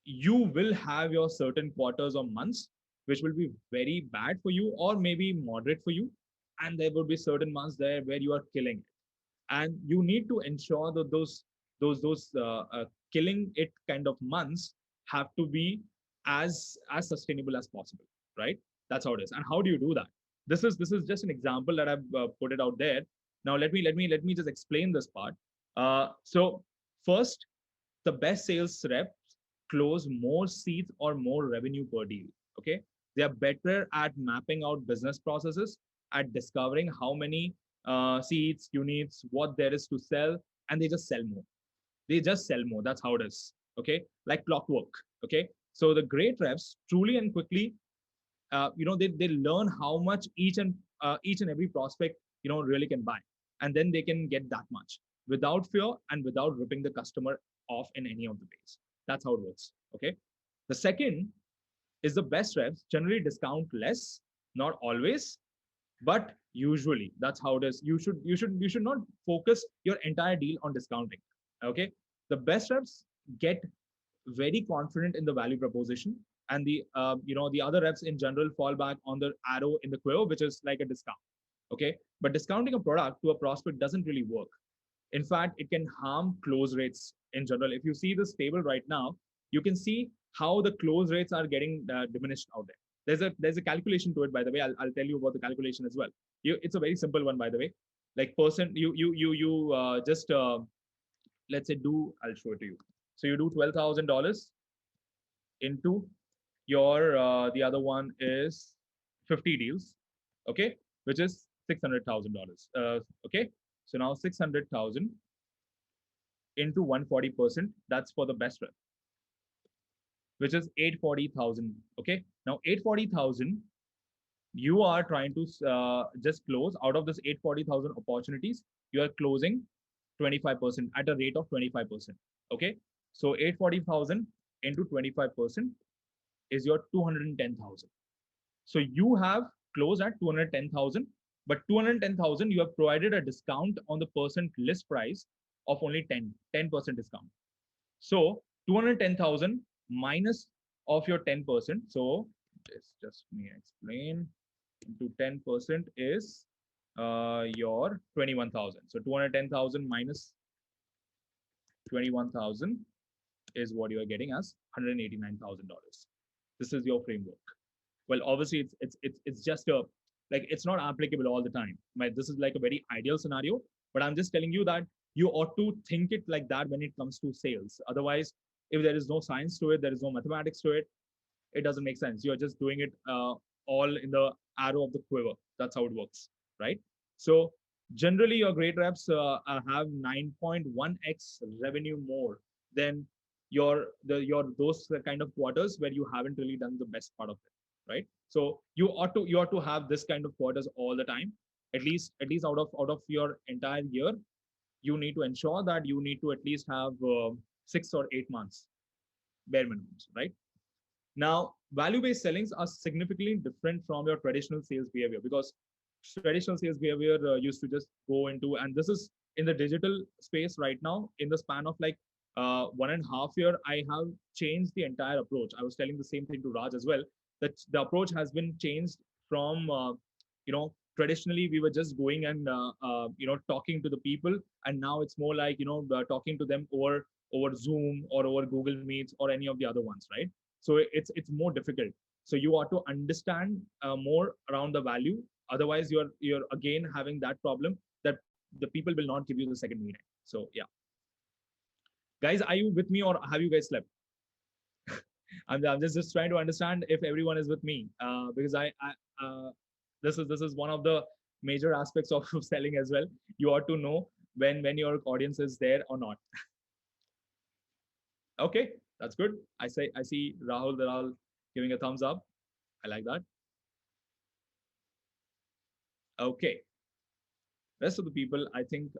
you will have your certain quarters or months which will be very bad for you, or maybe moderate for you. And there will be certain months there where you are killing it. And you need to ensure that those killing it kind of months have to be as sustainable as possible, right? That's how it is. And how do you do that? This is just an example that I've put it out there. Now let me just explain this part. So first, the best sales reps close more seats or more revenue per deal. Okay, they are better at mapping out business processes, at discovering how many seats, units, what there is to sell, and they just sell more. They just sell more. That's how it is. Okay, like clockwork. Okay, so the great reps truly and quickly, they learn how much each and each and every prospect, really can buy, and then they can get that much without fear and without ripping the customer off in any of the ways. That's how it works. Okay. The second is the best reps generally discount less, not always, but usually. That's how it is. You should not focus your entire deal on discounting. Okay. The best reps get very confident in the value proposition, and the other reps in general fall back on the arrow in the quiver, which is like a discount. Okay. But discounting a product to a prospect doesn't really work. In fact, it can harm close rates in general. If you see this table right now, you can see how the close rates are getting diminished out there. There's a calculation to it, by the way. I'll tell you about the calculation as well. It's a very simple one, by the way. Like percent, you just let's say I'll show it to you. So you do $12,000 into your the other one is 50 deals, okay, which is $600,000. Okay, so now 600,000 into 140%. That's for the best rep, which is 840,000. Okay, now 840,000, you are trying to just close out of this 840,000 opportunities. You are closing 25% at a rate of 25%. Okay, so 840,000 into 25% is your 210,000. So you have closed at 210,000, but 210,000 you have provided a discount on the percent list price of only 10% discount. So 210,000 minus of your 10%. So it's just me explain, into 10% is your 21,000. So 210,000 minus 21,000 is what you are getting as $189,000. This is your framework. Well, obviously it's just a, like, it's not applicable all the time. This is like a very ideal scenario, but I'm just telling you that you ought to think it like that when it comes to sales. Otherwise, if there is no science to it, there is no mathematics to it, it doesn't make sense. You're just doing it all in the arrow of the quiver. That's how it works, right? So generally, your great reps have 9.1x revenue more than your those kind of quarters where you haven't really done the best part of it, right? So you ought to have this kind of quarters all the time. At least out of your entire year, you need to ensure that you need to at least have 6 or 8 months bare minimums, right? Now, value-based sellings are significantly different from your traditional sales behavior, because traditional sales behavior used to just go into, and this is in the digital space right now, in the span of like 1.5 years, I have changed the entire approach. I was telling the same thing to Raj as well, that the approach has been changed from, traditionally we were just going and, talking to the people. And now it's more like, talking to them over Zoom or over Google Meets or any of the other ones, right? So it's more difficult. So you ought to understand more around the value. Otherwise, you're again having that problem that the people will not give you the second meeting. So yeah, guys, are you with me or have you guys slept? I'm just trying to understand if everyone is with me, because this is one of the major aspects of selling as well. You ought to know when your audience is there or not. Okay, that's good. I see Rahul giving a thumbs up. I like that. Okay. Rest of the people, I think,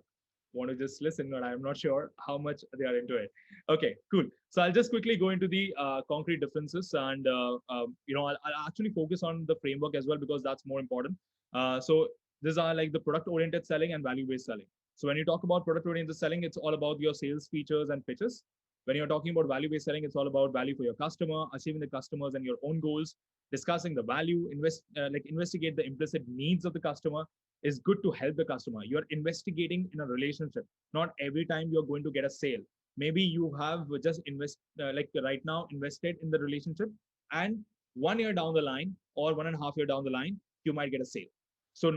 want to just listen, but I'm not sure how much they are into it. Okay, cool. So I'll just quickly go into the concrete differences, and I'll actually focus on the framework as well, because that's more important. So these are like the product-oriented selling and value-based selling. So when you talk about product-oriented selling, it's all about your sales features and pitches. When you're talking about value-based selling, it's all about value for your customer, achieving the customers and your own goals, discussing the value, investigate the implicit needs of the customer. Is good to help the customer. You're investigating in a relationship. Not every time you're going to get a sale. Maybe you have just right now invested in the relationship, and 1 year down the line or 1.5 years down the line, you might get a sale. So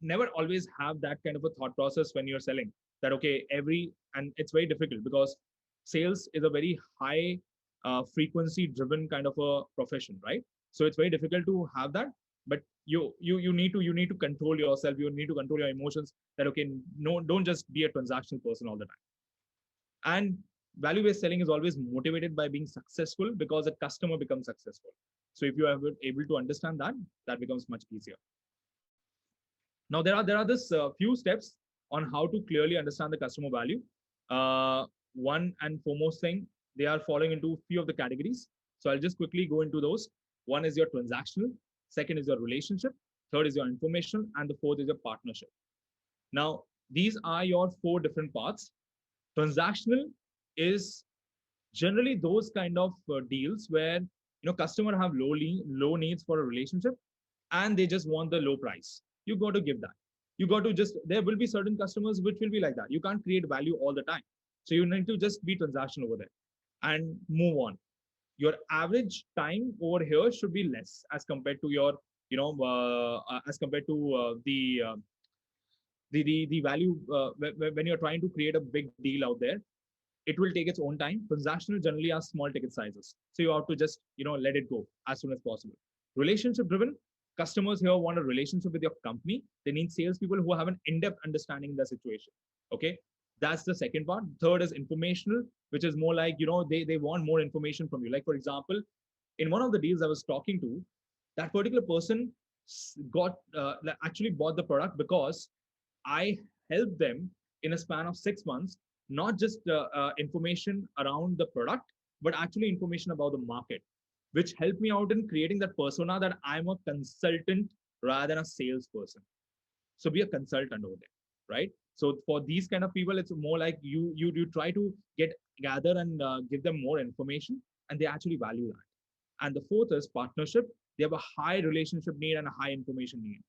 never always have that kind of a thought process when you're selling. That okay, and it's very difficult because sales is a very high frequency driven kind of a profession, right? So it's very difficult to have that. But you need to control yourself. You need to control your emotions. That okay, no, don't just be a transactional person all the time. And value-based selling is always motivated by being successful, because a customer becomes successful. So if you are able to understand that, that becomes much easier. Now there are this few steps on how to clearly understand the customer value. One and foremost thing, they are falling into few of the categories. So I'll just quickly go into those. One is your transactional, second is your relationship, third is your informational, and the fourth is your partnership. Now these are your four different parts. Transactional is generally those kind of deals where customer have low needs for a relationship, and they just want the low price. You got to give that. You got to just, there will be certain customers which will be like that. You can't create value all the time. So you need to just be transactional over there and move on. Your average time over here should be less as compared to your, as compared to the value when you're trying to create a big deal out there. It will take its own time. Transactional generally are small ticket sizes. So you have to just, let it go as soon as possible. Relationship driven, customers here want a relationship with your company. They need salespeople who have an in-depth understanding of the situation. Okay. That's the second part. Third is informational, which is more like, they want more information from you. Like, for example, in one of the deals I was talking to, that particular person got actually bought the product because I helped them in a span of 6 months, not just information around the product, but actually information about the market, which helped me out in creating that persona that I'm a consultant rather than a salesperson. So be a consultant over there, right? So for these kind of people, it's more like you try to gather and give them more information, and they actually value that. And the fourth is partnership. They have a high relationship need and a high information need.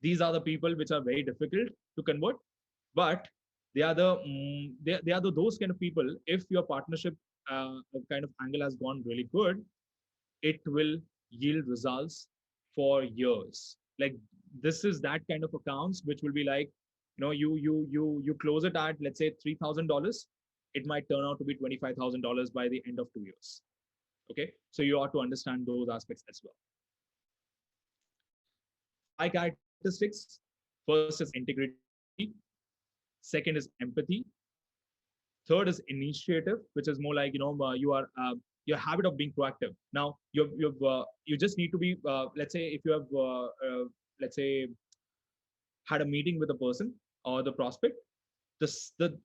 These are the people which are very difficult to convert, but they are those kind of people. If your partnership kind of angle has gone really good, it will yield results for years. Like, this is that kind of accounts which will be like, you close it at, let's say, $3,000. It might turn out to be $25,000 by the end of 2 years. Okay, so you ought to understand those aspects as well. 5 characteristics. First is integrity. Second is empathy. Third is initiative, which is more like, your habit of being proactive. Now you just need to be, let's say, if you have let's say had a meeting with a person or the prospect,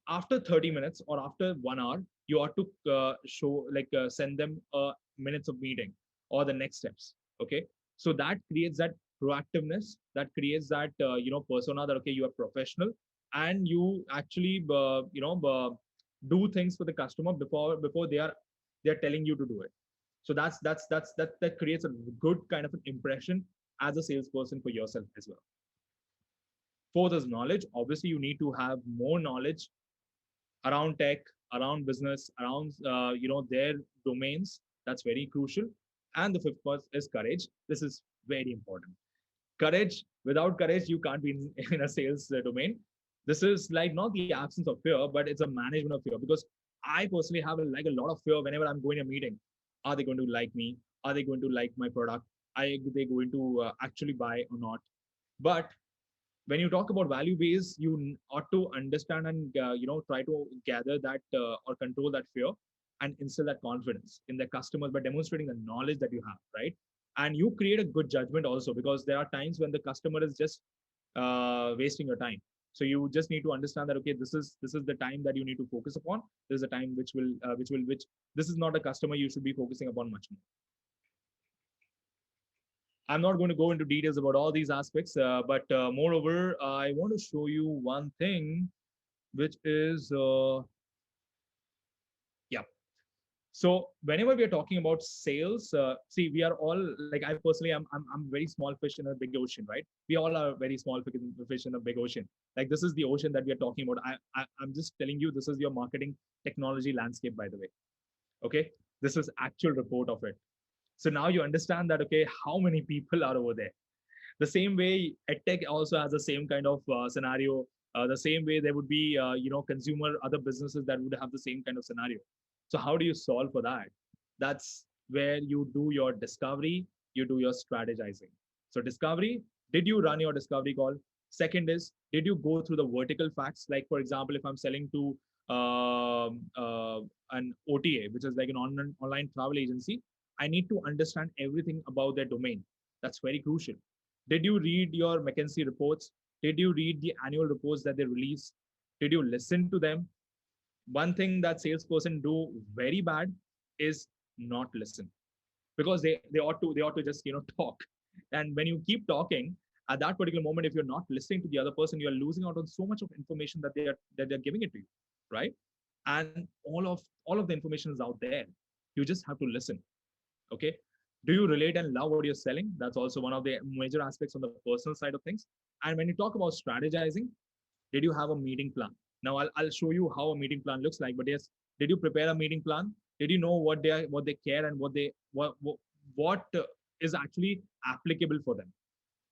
after 30 minutes or after 1 hour, you ought to send them minutes of meeting or the next steps. Okay, so that creates that proactiveness, that creates that persona that, okay, you are professional and you actually do things for the customer before they're telling you to do it. So that creates a good kind of an impression as a salesperson for yourself as well. Fourth is knowledge. Obviously, you need to have more knowledge around tech, around business, around their domains. That's very crucial. And the fifth part is courage. This is very important. Courage. Without courage, you can't be in a sales domain. This is like not the absence of fear, but it's a management of fear. Because I personally have a lot of fear whenever I'm going to a meeting. Are they going to like me? Are they going to like my product? Are they going to actually buy or not? But when you talk about value base, you ought to understand and try to gather that or control that fear and instill that confidence in the customers by demonstrating the knowledge that you have, right? And you create a good judgment also, because there are times when the customer is just wasting your time. So you just need to understand that, okay, this is the time that you need to focus upon. This is a time which this is not a customer you should be focusing upon much more. I'm not going to go into details about all these aspects, but moreover, I want to show you one thing, which is, yeah. So whenever we are talking about sales, see, we are all like, I personally, I'm very small fish in a big ocean, right? We all are very small fish in a big ocean. Like, this is the ocean that we are talking about. I'm just telling you, this is your marketing technology landscape, by the way. Okay, this is actual report of it. So now you understand that, okay, how many people are over there. The same way EdTech also has the same kind of scenario. The same way there would be, consumer, other businesses that would have the same kind of scenario. So how do you solve for that? That's where you do your discovery, you do your strategizing. So discovery, did you run your discovery call? Second is, did you go through the vertical facts? Like, for example, if I'm selling to an OTA, which is like an online travel agency, I need to understand everything about their domain. That's very crucial. Did you read your McKinsey reports? Did you read the annual reports that they release? Did you listen to them? One thing that salesperson do very bad is not listen, because they ought to just talk. And when you keep talking at that particular moment, if you're not listening to the other person, you're losing out on so much of information that they're giving it to you, right? And all of the information is out there. You just have to listen. Okay. Do you relate and love what you're selling? That's also one of the major aspects on the personal side of things. And when you talk about strategizing, did you have a meeting plan? Now I'll show you how a meeting plan looks like. But yes, did you prepare a meeting plan? Did you know what they care and what is actually applicable for them?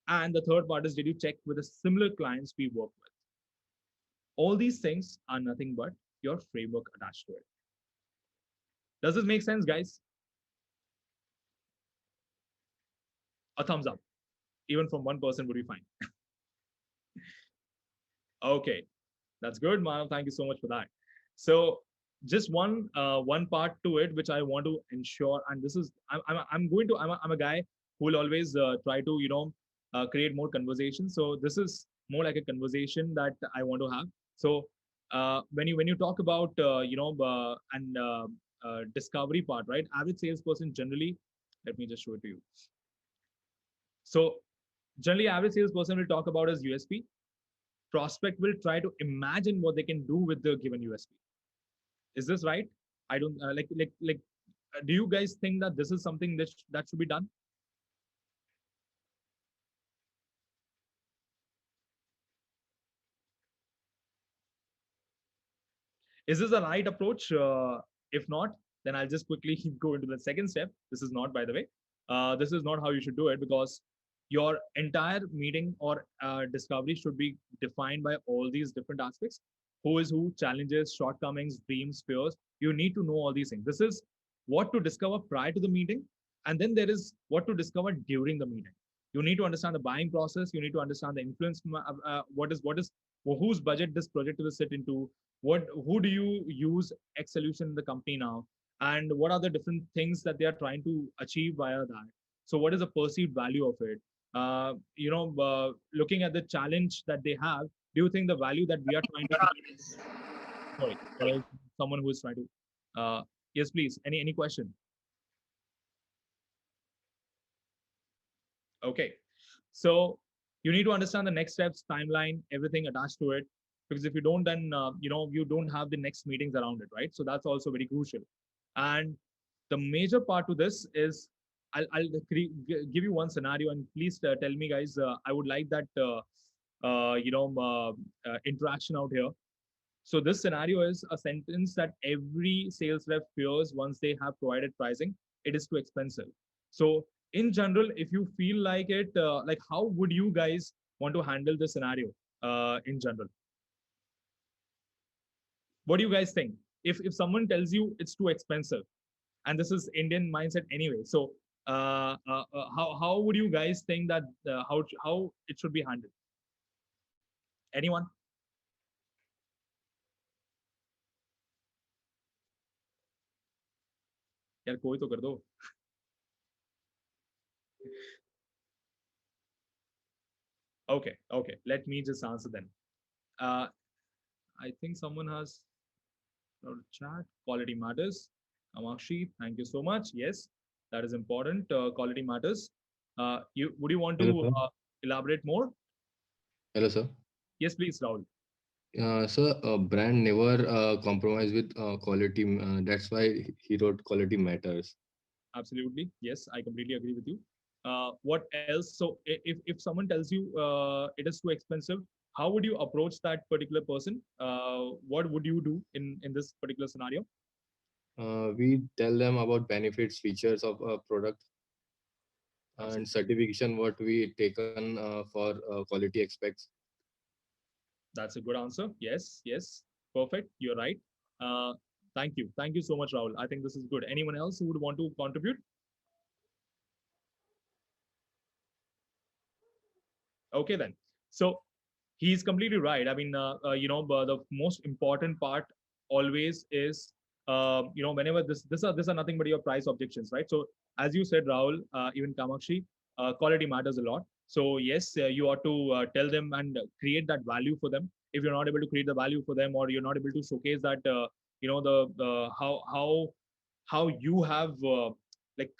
And the third part is, did you check with the similar clients we work with? All these things are nothing but your framework attached to it. Does this make sense, guys? A thumbs up, even from one person would be fine. Okay, that's good, Manav. Thank you so much for that. So just one part to it, which I want to ensure, and this is I'm a guy who will always try to create more conversation. So this is more like a conversation that I want to have. So when you talk about discovery part, right? Average salesperson generally, let me just show it to you. So generally, average salesperson will talk about his USP. Prospect will try to imagine what they can do with the given USP. Is this right? I don't do you guys think that this is something that should be done? Is this the right approach? If not, then I'll just quickly go into the second step. This is not, by the way, this is not how you should do it, because your entire meeting or discovery should be defined by all these different aspects. Who is who, challenges, shortcomings, dreams, fears. You need to know all these things. This is what to discover prior to the meeting. And then there is what to discover during the meeting. You need to understand the buying process. You need to understand the influence. Whose budget this project will sit into. Who do you use X solution in the company now? And what are the different things that they are trying to achieve via that? So what is the perceived value of it? Looking at the challenge that they have, do you think the value that we are trying to sorry, there is someone who is trying to yes, please, any question? Okay, so you need to understand the next steps, timeline, everything attached to it, because if you don't, then you don't have the next meetings around it, right? So that's also very crucial. And the major part to this is, I'll give you one scenario, and please tell me, guys. I would like that interaction out here. So this scenario is a sentence that every sales rep fears once they have provided pricing. It is too expensive. So in general, if you feel like it, like how would you guys want to handle the scenario in general? What do you guys think? If someone tells you it's too expensive, and this is Indian mindset anyway, so how would you guys think that how it should be handled? Anyone? यार कोई तो कर दो. Okay, let me just answer then. I think someone has chat. Quality matters. Amakshi, thank you so much. Yes, that is important. Quality matters. Would you want to elaborate more?
Hello, sir.
Yes, please, Rahul.
Sir, a brand never compromise with quality. That's why he wrote quality matters.
Absolutely. Yes, I completely agree with you. What else? So if someone tells you it is too expensive, how would you approach that particular person? What would you do in this particular scenario?
We tell them about benefits, features of a product, and certification what we taken for quality aspects.
That's a good answer. Yes, perfect. You're right. Thank you so much, Rahul. I think this is good. Anyone else who would want to contribute? Okay, then. So he's completely right. I mean, the most important part always is, whenever these are nothing but your price objections, right? So as you said, Rahul, even Kamakshi, quality matters a lot. So yes, you ought to tell them and create that value for them. If you're not able to create the value for them, or you're not able to showcase that, the how you have like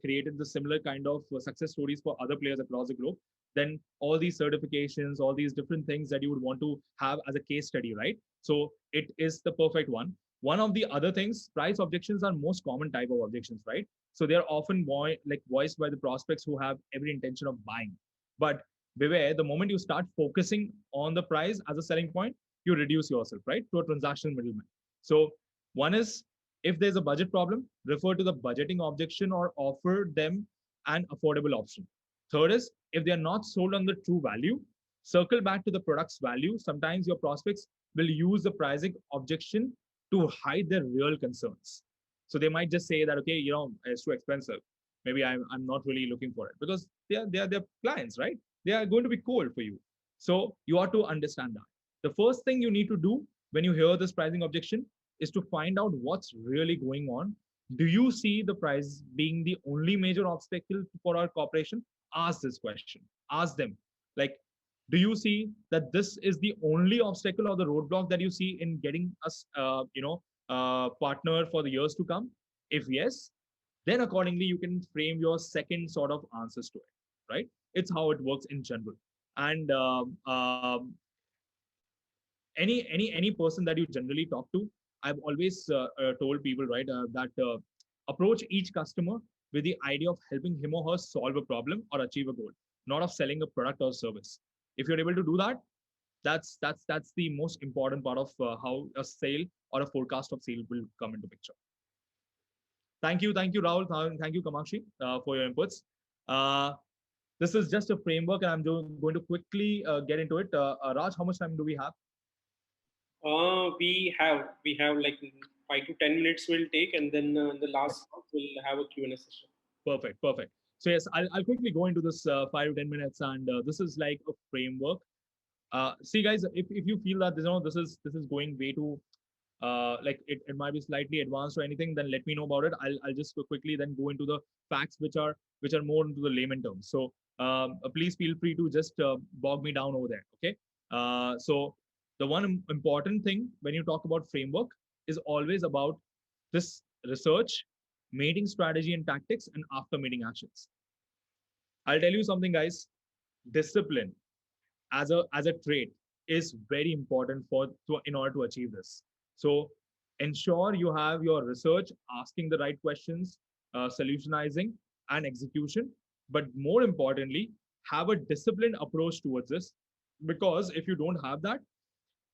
created the similar kind of success stories for other players across the globe, then all these certifications, all these different things that you would want to have as a case study, right? So it is the perfect one. One of the other things, price objections are most common type of objections, right? So they are often voiced by the prospects who have every intention of buying. But beware, the moment you start focusing on the price as a selling point, you reduce yourself, right, to a transactional middleman. So one is, if there's a budget problem, refer to the budgeting objection or offer them an affordable option. Third is, if they are not sold on the true value, circle back to the product's value. Sometimes your prospects will use the pricing objection to hide their real concerns. So they might just say that, okay, it's too expensive. Maybe I'm not really looking for it, because they're clients, right? They are going to be cold for you. So you ought to understand that. The first thing you need to do when you hear this pricing objection is to find out what's really going on. Do you see the price being the only major obstacle for our cooperation? Ask this question. Ask them, like, do you see that this is the only obstacle or the roadblock that you see in getting us, partner for the years to come? If yes, then accordingly you can frame your second sort of answers to it, right? It's how it works in general. And any person that you generally talk to, I've always told people, right, that approach each customer with the idea of helping him or her solve a problem or achieve a goal, not of selling a product or service. If you're able to do that, that's the most important part of how a sale or a forecast of sale will come into picture. Thank you, Rahul. Thank you, Kamakshi, for your inputs. uh, this is just a framework, and I'm going to quickly get into it. Raj, how much time do we have?
We have like 5 to 10 minutes we'll take, and then in the last part we'll have a Q&A session.
Perfect. So yes, I'll quickly go into this 5 to 10 minutes, and this is like a framework. See, guys, if you feel that this is going way too like it might be slightly advanced or anything, then let me know about it. I'll just quickly then go into the facts which are more into the layman terms. So please feel free to just bog me down over there. Okay. So the one important thing when you talk about framework is always about this research, meeting strategy and tactics, and after meeting actions. I'll tell you something, guys. Discipline as a trait is very important in order to achieve this. So ensure you have your research, asking the right questions, solutionizing, and execution. But more importantly, have a disciplined approach towards this, because if you don't have that,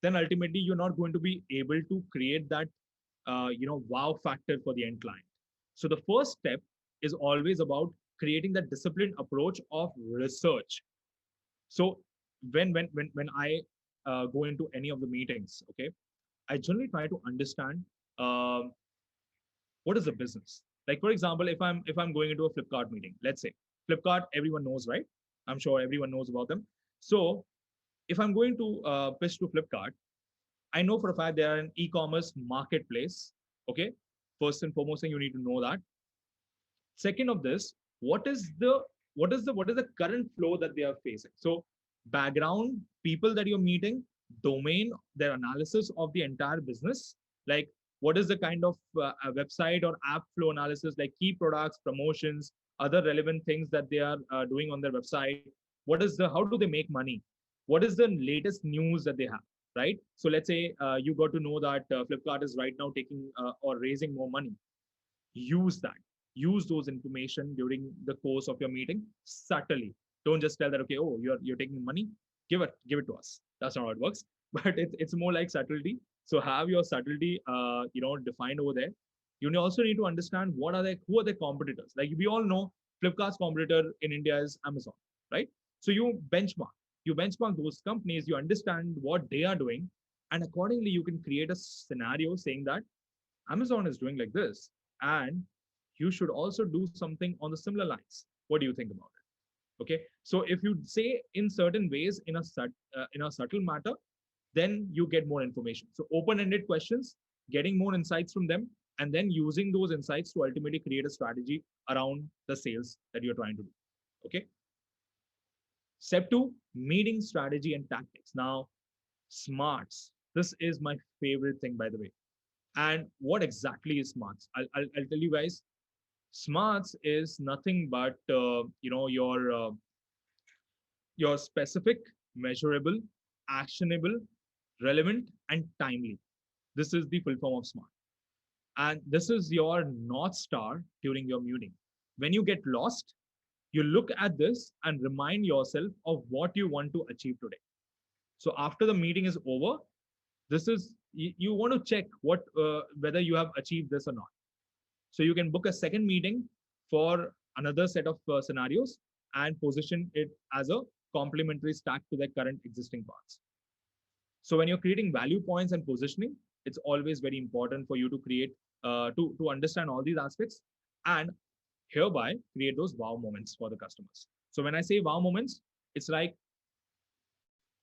then ultimately you're not going to be able to create that wow factor for the end client. So the first step is always about creating that disciplined approach of research. So when I go into any of the meetings, okay, I generally try to understand um, what is the business. Like for example, if I'm going into a Flipkart meeting, let's say Flipkart, everyone knows, right? I'm sure everyone knows about them. So if I'm going to pitch to Flipkart, I know for a fact they are an e-commerce marketplace. Okay, first and foremost thing you need to know that. Second of this, what is the current flow that they are facing? So background, people that you're meeting, domain, their analysis of the entire business, like what is the kind of website or app flow analysis, like key products, promotions, other relevant things that they are doing on their website. How do they make money? What is the latest news that they have, right? So let's say you got to know that Flipkart is right now taking or raising more money. Use those information during the course of your meeting subtly. Don't just tell that, okay, oh, you're taking money, give it to us. That's not how it works. But it's more like subtlety. So have your subtlety defined over there. You also need to understand who are their competitors. Like we all know Flipkart's competitor in India is Amazon, right? So you benchmark those companies, you understand what they are doing, and accordingly you can create a scenario saying that Amazon is doing like this, and you should also do something on the similar lines. What do you think about it? Okay, so if you say in certain ways in a subtle matter, then you get more information. So open-ended questions, getting more insights from them, and then using those insights to ultimately create a strategy around the sales that you're trying to do. Okay. Step two, meeting strategy and tactics. Now, smarts. This is my favorite thing, by the way. And what exactly is smarts? I'll tell you guys. Smarts is nothing but your specific, measurable, actionable, relevant, and timely. This is the full form of smart. And this is your North Star during your meeting. When you get lost, you look at this and remind yourself of what you want to achieve today. So after the meeting is over, this is you want to check what whether you have achieved this or not. So you can book a second meeting for another set of scenarios and position it as a complementary stack to the current existing parts. So when you're creating value points and positioning, it's always very important for you to create to understand all these aspects and hereby create those wow moments for the customers. So when I say wow moments, it's like,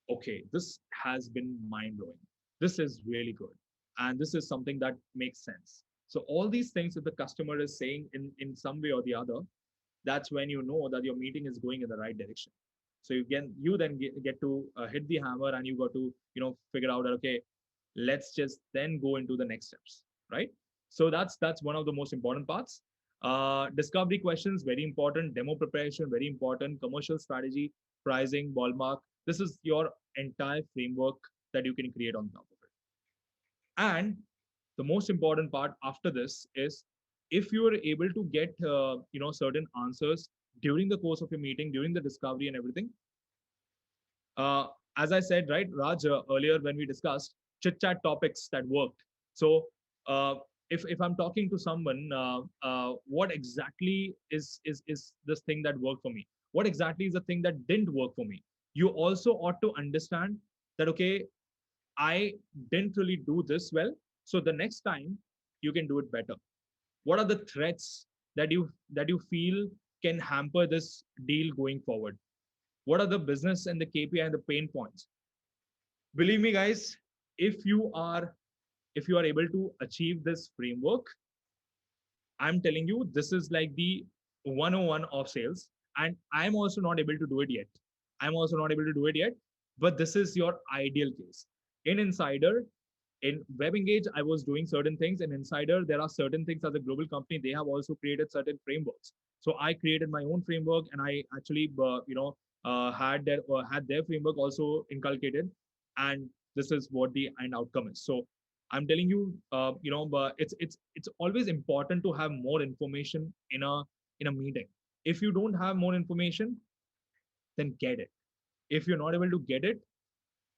okay, this has been mind blowing. This is really good. And this is something that makes sense. So all these things that the customer is saying in some way or the other, that's when you know that your meeting is going in the right direction. So you then get to hit the hammer and you got to figure out that, okay, let's just then go into the next steps, right? So that's one of the most important parts. Discovery questions, very important. Demo preparation, very important. Commercial strategy, pricing, ballpark. This is your entire framework that you can create on top of it. And the most important part after this is, if you are able to get certain answers during the course of your meeting, during the discovery and everything, uh, as I said, right, Raj, earlier when we discussed chit chat topics that worked. So uh, if I'm talking to someone, what exactly is this thing that worked for me? What exactly is the thing that didn't work for me? You also ought to understand that, okay, I didn't really do this well. So the next time you can do it better. What are the threats that you feel can hamper this deal going forward? What are the business and the KPI and the pain points? Believe me, guys, if you are if you are able to achieve this framework, I'm telling you, this is like the 101 of sales. And I'm also not able to do it yet. I'm also not able to do it yet. But this is your ideal case. In Insider, in WebEngage, I was doing certain things. In Insider, there are certain things as a global company. They have also created certain frameworks. So I created my own framework, and I actually, had their framework also inculcated, and this is what the end outcome is. So I'm telling you, but it's always important to have more information in a meeting. If you don't have more information, then get it. If you're not able to get it,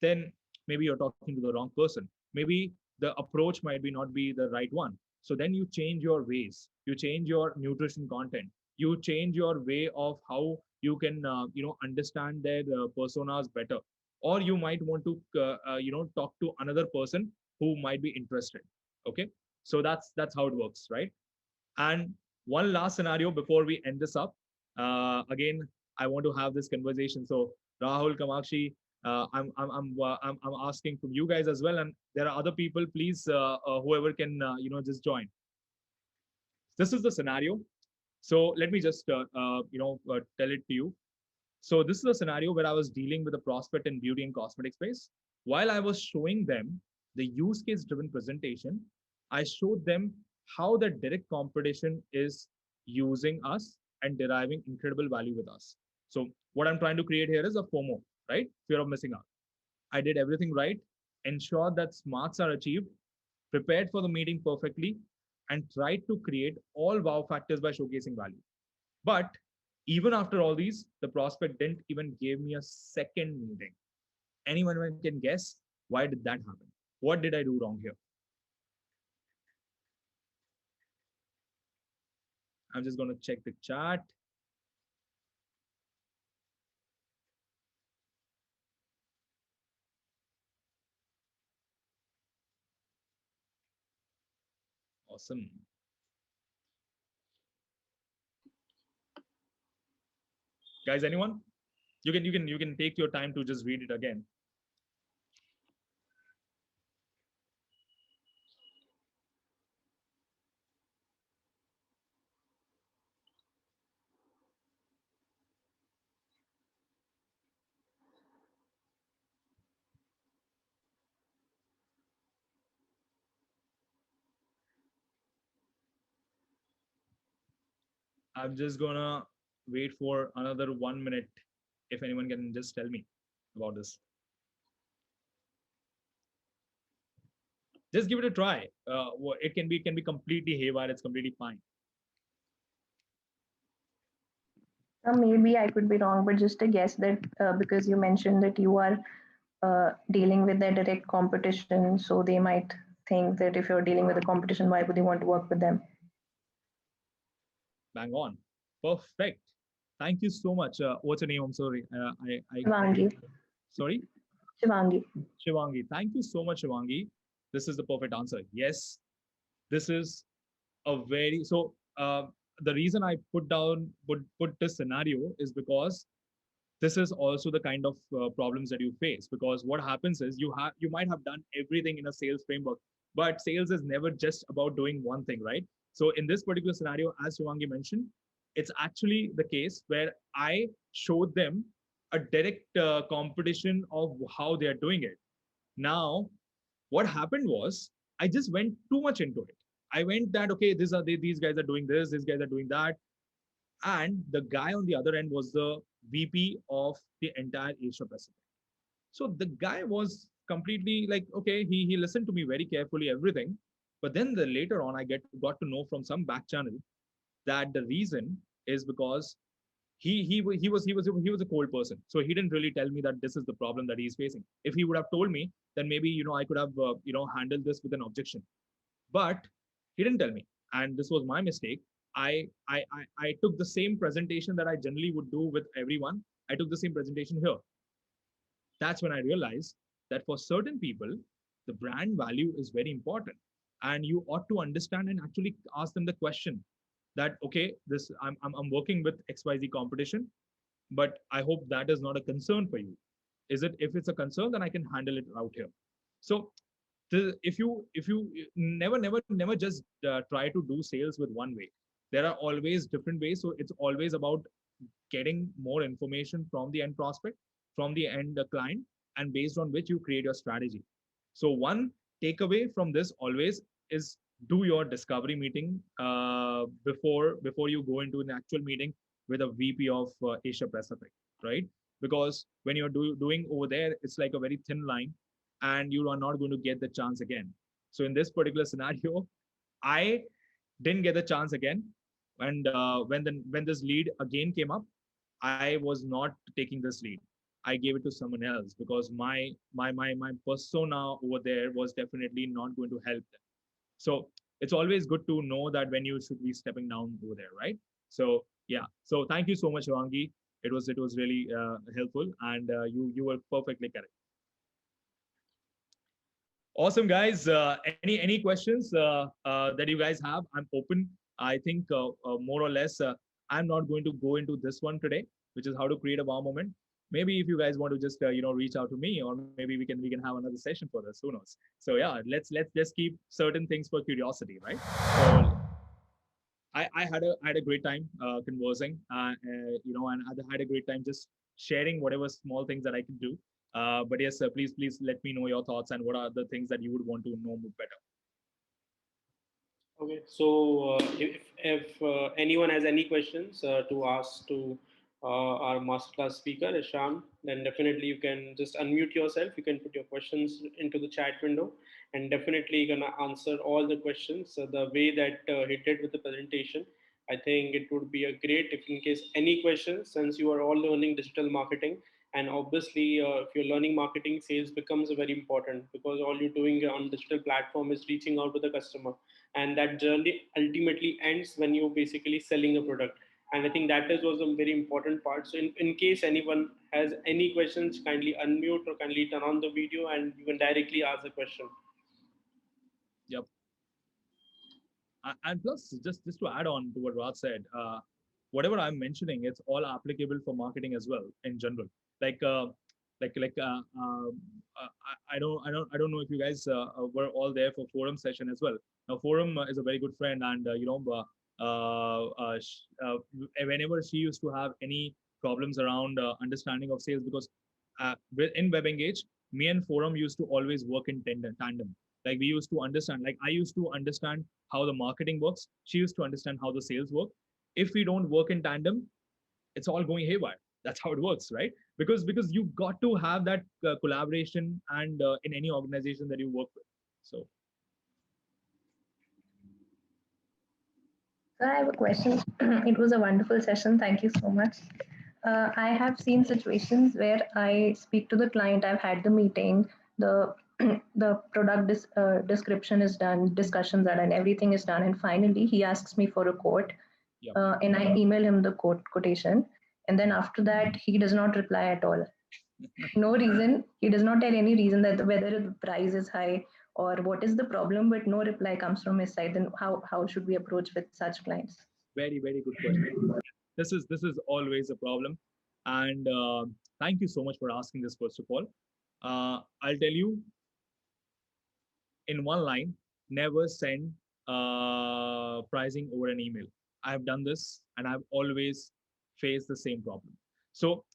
then maybe you're talking to the wrong person. Maybe the approach might be not be the right one. So then you change your ways, you change your nutrition content, you change your way of how you can understand their personas better, or you might want to talk to another person who might be interested. Okay, so that's how it works, right? And one last scenario before we end this up. Again, I want to have this conversation. So Rahul, Kamakshi, I'm asking from you guys as well, and there are other people. Please, whoever can, just join. This is the scenario. So let me just, tell it to you. So this is a scenario where I was dealing with a prospect in beauty and cosmetic space. While I was showing them the use case driven presentation, I showed them how the direct competition is using us and deriving incredible value with us. So what I'm trying to create here is a FOMO, right? Fear of missing out. I did everything right, ensured that smarts are achieved, prepared for the meeting perfectly, and tried to create all wow factors by showcasing value. But even after all these, the prospect didn't even give me a second meeting. Anyone can guess why did that happen? What did I do wrong here? I'm just going to check the chat. Awesome. Guys, anyone? You can take your time to just read it again. I'm just gonna wait for another 1 minute. If anyone can just tell me about this, just give it a try. It can be completely haywire. It's completely fine.
Maybe I could be wrong, but just a guess that because you mentioned that you are dealing with their direct competition, so they might think that if you're dealing with the competition, why would you want to work with them?
Bang on. Perfect. Thank you so much. What's your name? I'm sorry.
Shivangi.
Sorry.
Shivangi.
Shivangi. Thank you so much, Shivangi. This is the perfect answer. Yes, this is a very so. The reason I put this scenario is because this is also the kind of problems that you face, because what happens is you might have done everything in a sales framework, but sales is never just about doing one thing, right? So in this particular scenario, as Shivangi mentioned, it's actually the case where I showed them a direct competition of how they are doing it. Now what happened was I just went too much into it. I went that, okay, these guys are doing this, these guys are doing that, and the guy on the other end was the VP of the entire Asia Pacific. So the guy was completely like, okay, he listened to me very carefully, everything. But then later on, I got to know from some back channel that the reason is because he was a cold person, so he didn't really tell me that this is the problem that he's facing. If he would have told me, then maybe I could have handled this with an objection, but he didn't tell me, and this was my mistake. I took the same presentation that I generally would do with everyone. I took the same presentation here. That's when I realized that for certain people, the brand value is very important. And you ought to understand and actually ask them the question that, okay, this I'm working with XYZ competition, but I hope that is not a concern for you. Is it? If it's a concern, then I can handle it out here. So if you never just try to do sales with one way. There are always different ways. So it's always about getting more information from the end prospect, from the end client, and based on which you create your strategy. So one takeaway from this always is do your discovery meeting before you go into an actual meeting with a VP of Asia Pacific, right? Because when you're doing over there, it's like a very thin line, and you are not going to get the chance again. So in this particular scenario, I didn't get the chance again, and when this lead again came up, I was not taking this lead. I gave it to someone else because my persona over there was definitely not going to help them. So it's always good to know that when you should be stepping down over there, right? So yeah. So thank you so much, Rangi. It was really helpful, and you were perfectly correct. Awesome, guys. Any questions that you guys have? I'm open. I think more or less, I'm not going to go into this one today, which is how to create a wow moment. Maybe if you guys want to just reach out to me, or maybe we can have another session for this. Who knows? So yeah, let's just keep certain things for curiosity, right? So I had a great time conversing, and I had a great time just sharing whatever small things that I can do. But yes, please let me know your thoughts and what are the things that you would want to know better.
Okay, so if anyone has any questions to ask to our masterclass speaker, Ishan, then definitely you can just unmute yourself. You can put your questions into the chat window, and definitely you're gonna answer all the questions the way that he did with the presentation. I think it would be a great if in case any questions, since you are all learning digital marketing, and obviously if you're learning marketing, sales becomes very important because all you're doing on digital platform is reaching out to the customer, and that journey ultimately ends when you're basically selling a product. And I think that is was a very important part. So in case anyone has any questions, kindly unmute or kindly turn on the video and you can directly ask the question.
Yep. And plus, just to add on to what Raj said, whatever I'm mentioning, it's all applicable for marketing as well in general. Like I don't know if you guys were all there for forum session as well. Now forum is a very good friend, and whenever she used to have any problems around understanding of sales, because in WebEngage, me and forum used to always work in tandem. Like we used to understand, like I used to understand how the marketing works, she used to understand how the sales work. If we don't work in tandem, it's all going haywire. That's how it works, right? Because you've got to have that collaboration and in any organization that you work with. So
I have a question. It was a wonderful session. Thank you so much. I have seen situations where I speak to the client. I've had the meeting. The the product description is done, discussions are done, everything is done, and finally he asks me for a quote,
yeah,
and I email him the quotation, and then after that he does not reply at all. No reason. He does not tell any reason that whether the price is high or what is the problem, but no reply comes from his side. Then how should we approach with such clients?
very good question. This is always a problem, and thank you so much for asking this. First of all, I'll tell you in one line: never send pricing over an email. I have done this, and I've always faced the same problem. So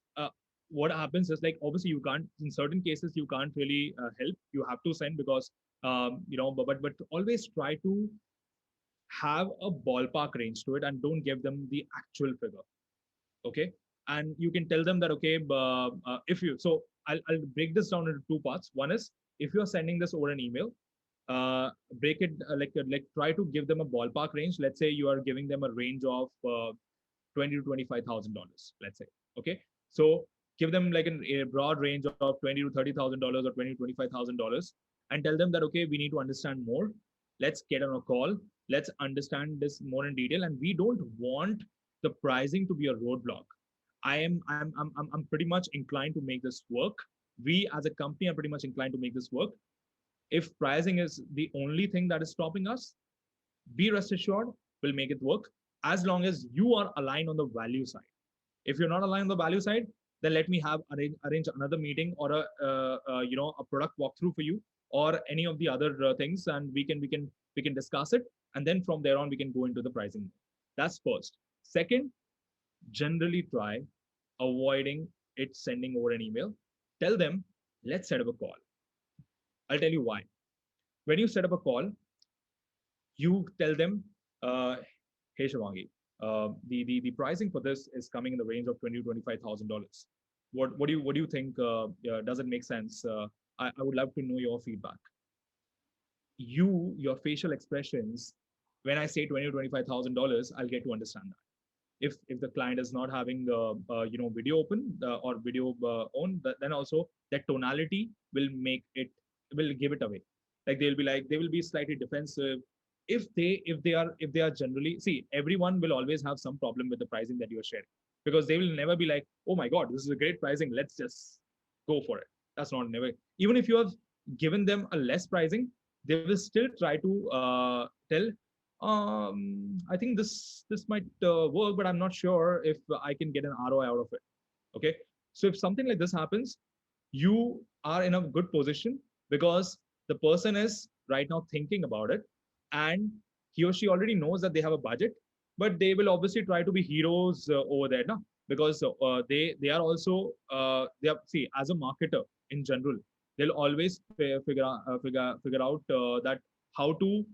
what happens is, like, obviously you can't, in certain cases you can't really help. You have to send because but always try to have a ballpark range to it and don't give them the actual figure. Okay, and you can tell them that, okay, if you, so I'll break this down into two parts. One is, if you're sending this over an email, break it like try to give them a ballpark range. Let's say you are giving them a range of $20,000 to $25,000, let's say. Okay, so give them like a broad range of $20,000 to $30,000 or $20,000 to $25,000, and tell them that, okay, we need to understand more. Let's get on a call. Let's understand this more in detail, and we don't want the pricing to be a roadblock. I'm pretty much inclined to make this work. We as a company are pretty much inclined to make this work. If pricing is the only thing that is stopping us, be rest assured, we'll make it work, as long as you are aligned on the value side. If you're not aligned on the value side, then let me arrange another meeting or a product walkthrough for you, or any of the other things, and we can discuss it, and then from there on we can go into the pricing. That's first. Second, generally try avoiding it sending over an email. Tell them, let's set up a call. I'll tell you why. When you set up a call, you tell them, hey Shivangi, the pricing for this is coming in the range of $20,000 to $25,000. What do you think? Does it make sense? I would love to know your feedback. Your facial expressions, when I say $20,000 to $25,000, I'll get to understand that. If the client is not having video open or video on, then also that tonality will give it away. Like they will be slightly defensive. If they are generally, see, everyone will always have some problem with the pricing that you are sharing, because they will never be like, oh my god, this is a great pricing, let's just go for it. That's not, never. Even if you have given them a less pricing, they will still try to tell, I think this might work, but I'm not sure if I can get an ROI out of it. Okay, so if something like this happens, you are in a good position, because the person is right now thinking about it, and he or she already knows that they have a budget, but they will obviously try to be heroes over there now, because they are also see, as a marketer in general, they'll always figure out that how to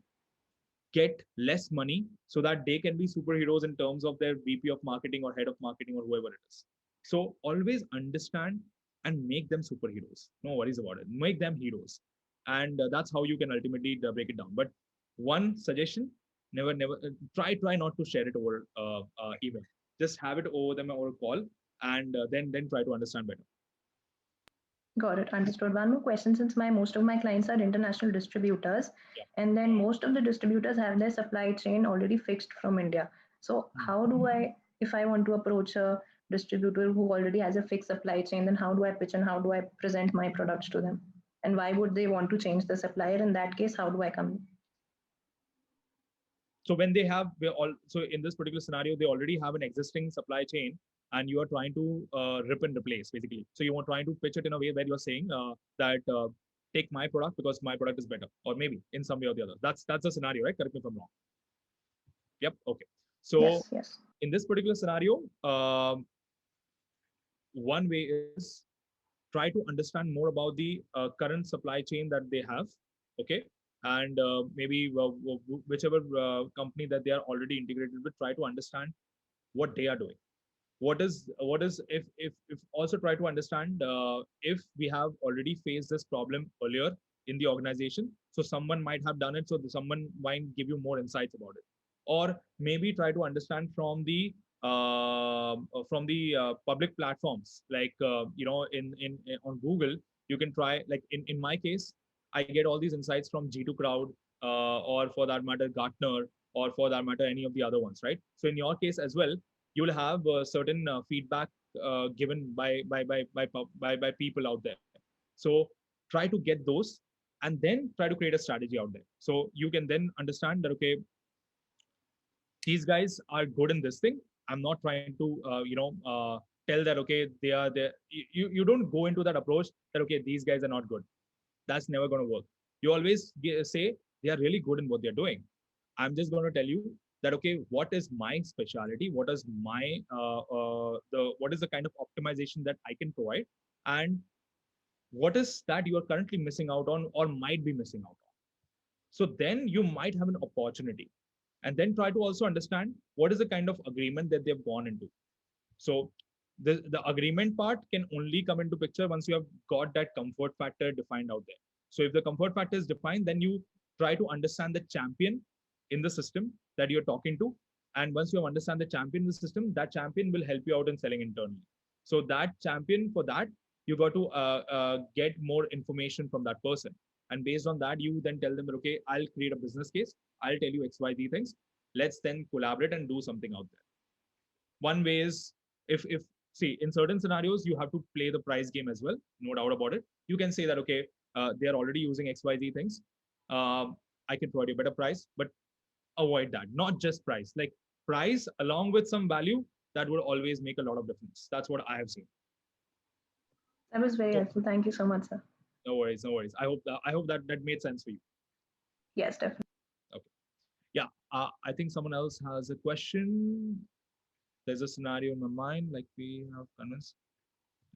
get less money so that they can be superheroes in terms of their VP of marketing or head of marketing or whoever it is. So always understand and make them superheroes. No worries about it. Make them heroes, and that's how you can ultimately break it down. But one suggestion: never try not to share it over email. Just have it over them over a call, and then try to understand better.
Got it. Understood. One more question, since most of my clients are international distributors,
Yeah.
and then most of the distributors have their supply chain already fixed from India. So how do I, if I want to approach a distributor who already has a fixed supply chain, then how do I pitch and how do I present my products to them? And why would they want to change the supplier? In that case, how do I come?
So when they have, so in this particular scenario, they already have an existing supply chain, and you are trying to rip and replace, basically. So you are trying to pitch it in a way where you're saying that take my product because my product is better, or maybe in some way or the other. That's the scenario, right? Correct me if I'm wrong. Yep. Okay. So
yes.
In this particular scenario, one way is try to understand more about the current supply chain that they have. Okay. And maybe whichever company that they are already integrated with, try to understand what they are doing. What is if also try to understand if we have already faced this problem earlier in the organization, so someone might have done it, so someone might give you more insights about it. Or maybe try to understand from the public platforms, like in on Google. You can try, like in my case, I get all these insights from G2 Crowd, or for that matter Gartner, or for that matter any of the other ones, right? So in your case as well, you will have certain feedback given by people out there. So try to get those, and then try to create a strategy out there, so you can then understand that, okay, these guys are good in this thing. I'm not trying to tell that, okay, they are there. You don't go into that approach that, okay, these guys are not good. That's never going to work. You always say they are really good in what they're doing. I'm just going to tell you that, okay, what is my specialty, what is my what is the kind of optimization that I can provide, and what is that you are currently missing out on or might be missing out on. So then you might have an opportunity, and then try to also understand what is the kind of agreement that they've gone into. So the agreement part can only come into picture once you have got that comfort factor defined out there. So if the comfort factor is defined, then you try to understand the champion in the system that you're talking to. And once you understand the champion in the system, that champion will help you out in selling internally. So that champion, for that, you got to get more information from that person. And based on that, you then tell them that, okay, I'll create a business case. I'll tell you XYZ things. Let's then collaborate and do something out there. One way is, if see, in certain scenarios, you have to play the price game as well. No doubt about it. You can say that, okay, they are already using XYZ things. I can provide you a better price, but avoid that. Not just price, like price along with some value, that would always make a lot of difference. That's what I have seen.
That was very helpful. Thank you so much, sir.
No worries, no worries. I hope that made sense for you.
Yes, definitely.
Okay. Yeah. I think someone else has a question. There's a scenario in my mind, like we have convinced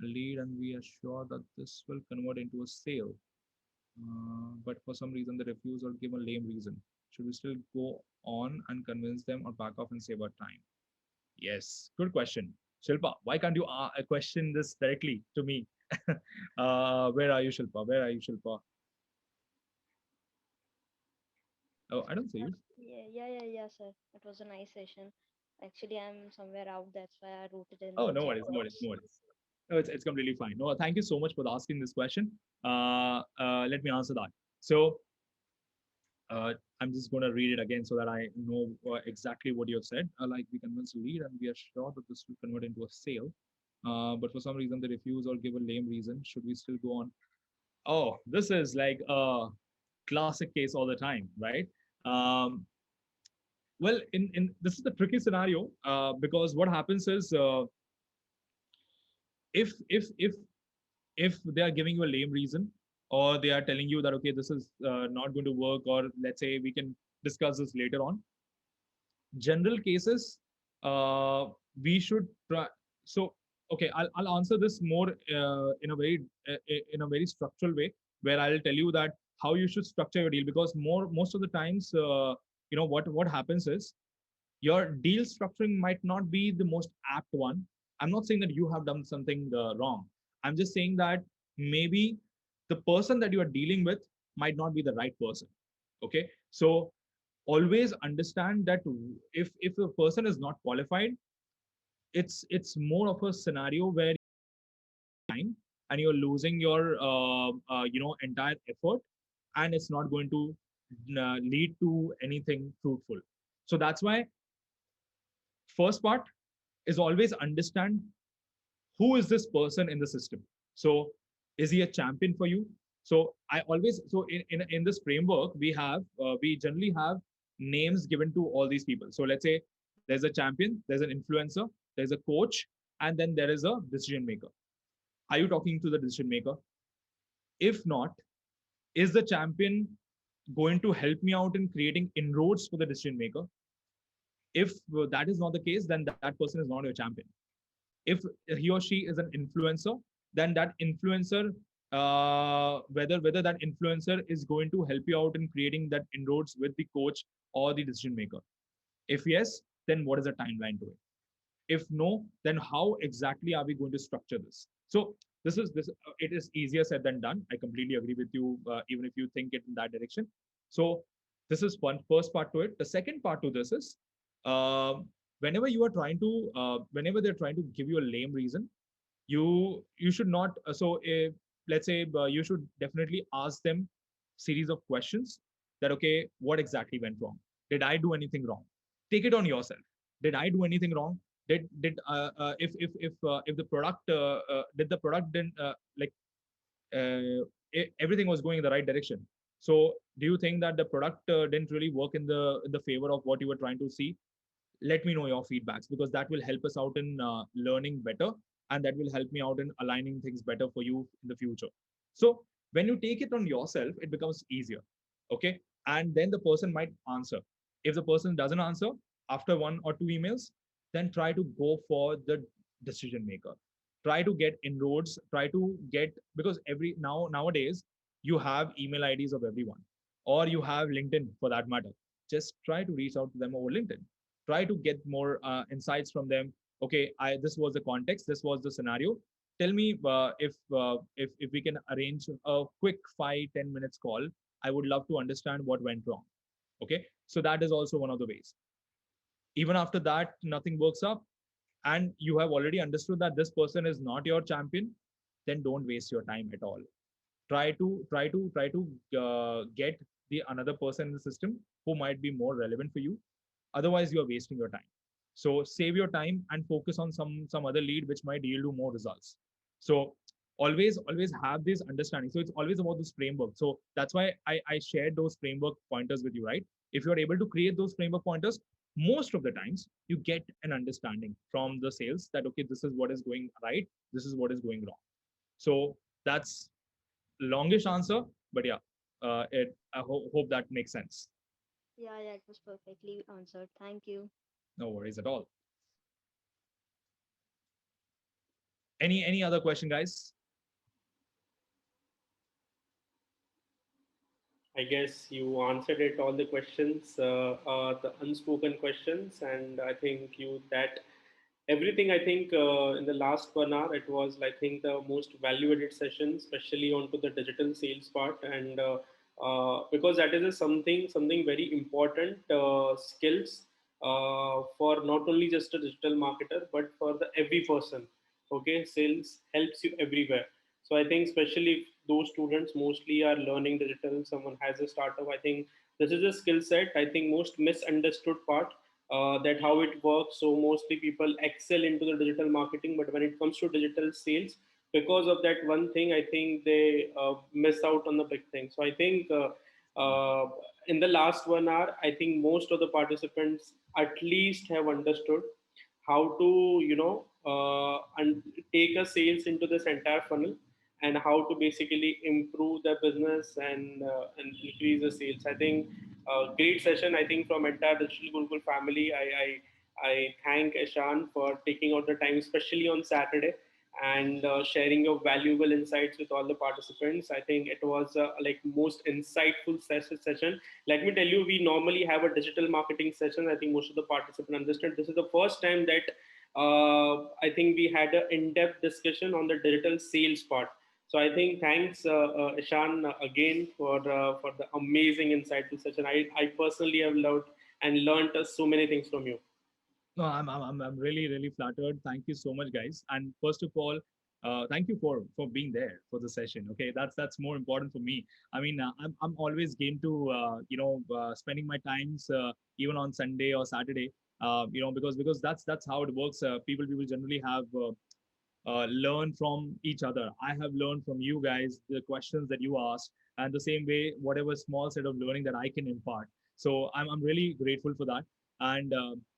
a lead and we are sure that this will convert into a sale. But for some reason they refuse or give a lame reason. Should we still go on and convince them, or back off and save our time? Yes, good question. Shilpa, why can't you question this directly to me? Where are you, Shilpa? Where are you, Shilpa? Oh, I don't see you.
Yeah, sir. It was a nice session. Actually, I'm somewhere out. That's why I wrote it in
Oh,
the
no
chat
worries, no worries,
box.
no worries. No, it's completely fine. No, thank you so much for asking this question. Let me answer that. So I'm just going to read it again so that I know exactly what you have said. Like, we convince a lead and we are sure that this will convert into a sale. But for some reason they refuse or give a lame reason. Should we still go on? Oh, this is like a classic case all the time, right? Well, in this is the tricky scenario, because what happens is, if if if if they are giving you a lame reason, or they are telling you that, okay, this is not going to work, or let's say we can discuss this later on. General cases, uh, we should try. So okay, I'll answer this more in a very structural way, where I'll tell you that how you should structure your deal, because most of the times, what happens is, your deal structuring might not be the most apt one. I'm not saying that you have done something wrong. I'm just saying that maybe the person that you are dealing with might not be the right person. Okay, so always understand that if a person is not qualified, it's more of a scenario where time and you're losing your entire effort, and it's not going to lead to anything fruitful. So that's why first part is always understand who is this person in the system. So is he a champion for you? So I always, so in this framework, we generally have names given to all these people. So let's say there's a champion, there's an influencer, there's a coach, and then there is a decision maker. Are you talking to the decision maker? If not, is the champion going to help me out in creating inroads for the decision maker? If that is not the case, then that person is not your champion. If he or she is an influencer, then that influencer, whether that influencer is going to help you out in creating that inroads with the coach or the decision maker. If yes, then what is the timeline to it? If no, then how exactly are we going to structure this? So this it is easier said than done. I completely agree with you, even if you think it in that direction. So this is one first part to it. The second part to this is, whenever you are trying to, whenever they're trying to give you a lame reason, you should not, so if, let's say, you should definitely ask them series of questions that, okay, what exactly went wrong? Did I do anything wrong? Take it on yourself. Did I do anything wrong? Did if the product, did the product didn't, like, everything was going in the right direction? So do you think that the product didn't really work in the favor of what you were trying to see? Let me know your feedbacks, because that will help us out in learning better, and that will help me out in aligning things better for you in the future. So when you take it on yourself, it becomes easier. Okay. And then the person might answer. If the person doesn't answer after one or two emails, then try to go for the decision maker. Try to get inroads, try to get, because every nowadays you have email IDs of everyone, or you have LinkedIn for that matter. Just try to reach out to them over LinkedIn. Try to get more insights from them. Okay, this was the context, this was the scenario. Tell me, if we can arrange a quick 5-10 minutes call, I would love to understand what went wrong. Okay, so that is also one of the ways. Even after that nothing works up, and you have already understood that this person is not your champion, then don't waste your time at all. Try to get the another person in the system who might be more relevant for you. Otherwise you are wasting your time. So save your time and focus on some other lead which might yield you more results. So always have this understanding. So it's always about this framework. So that's why I shared those framework pointers with you, right? If you're able to create those framework pointers, most of the times you get an understanding from the sales that, okay, this is what is going right, this is what is going wrong. So that's longish answer, but yeah, hope that makes sense.
Yeah, that was perfectly answered. Thank you.
No worries at all. Any other question, guys?
I guess you answered it, all the questions, the unspoken questions, and I think you that everything. I think in the last 1 hour, it was, I think, the most value-added session, especially onto the digital sales part, and because that is a something very important skills for not only just a digital marketer, but for the every person. Okay, sales helps you everywhere. So I think especially if those students mostly are learning digital, someone has a startup, I think this is a skill set. I think most misunderstood part, that how it works. So mostly people excel into the digital marketing, but when it comes to digital sales, because of that one thing, I think they miss out on the big thing. So I think in the last 1 hour, I think most of the participants at least have understood how to, and take a sales into this entire funnel, and how to basically improve the business, and increase the sales. I think great session. I think from entire Digital Gurukul family, I thank Ishan for taking out the time, especially on Saturday, and sharing your valuable insights with all the participants. I think it was like most insightful session. Let me tell you, we normally have a digital marketing session. I think most of the participants understand. This is the first time that I think we had an in-depth discussion on the digital sales part. So I think thanks, Ishan, again for the amazing insightful session. I personally have loved and learned so many things from you.
No, I'm really, really flattered. Thank you so much, guys. And first of all, thank you for being there for the session. Okay, that's more important for me. I mean, I'm always game to spending my times even on Sunday or Saturday. Because that's how it works. People generally have learn from each other. I have learned from you guys the questions that you asked, and the same way, whatever small set of learning that I can impart. So I'm really grateful for that. And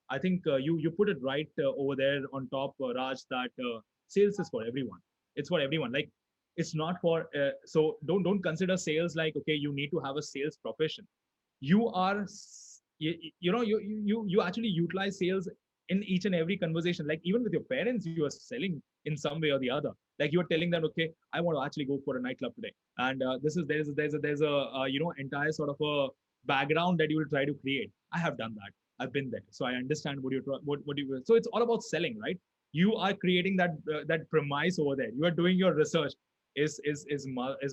I think you put it right over there on top, Raj, that sales is for everyone. It's for everyone. Like, it's not for so don't consider sales like, okay, you need to have a sales profession. You are you actually utilize sales in each and every conversation. Like, even with your parents, you are selling in some way or the other. Like, you are telling them, okay, I want to actually go for a nightclub today, and this is there's a entire sort of a background that you will try to create. I have done that. I've been there, so I understand what what you. So it's all about selling, right? You are creating that premise over there. You are doing your research. Is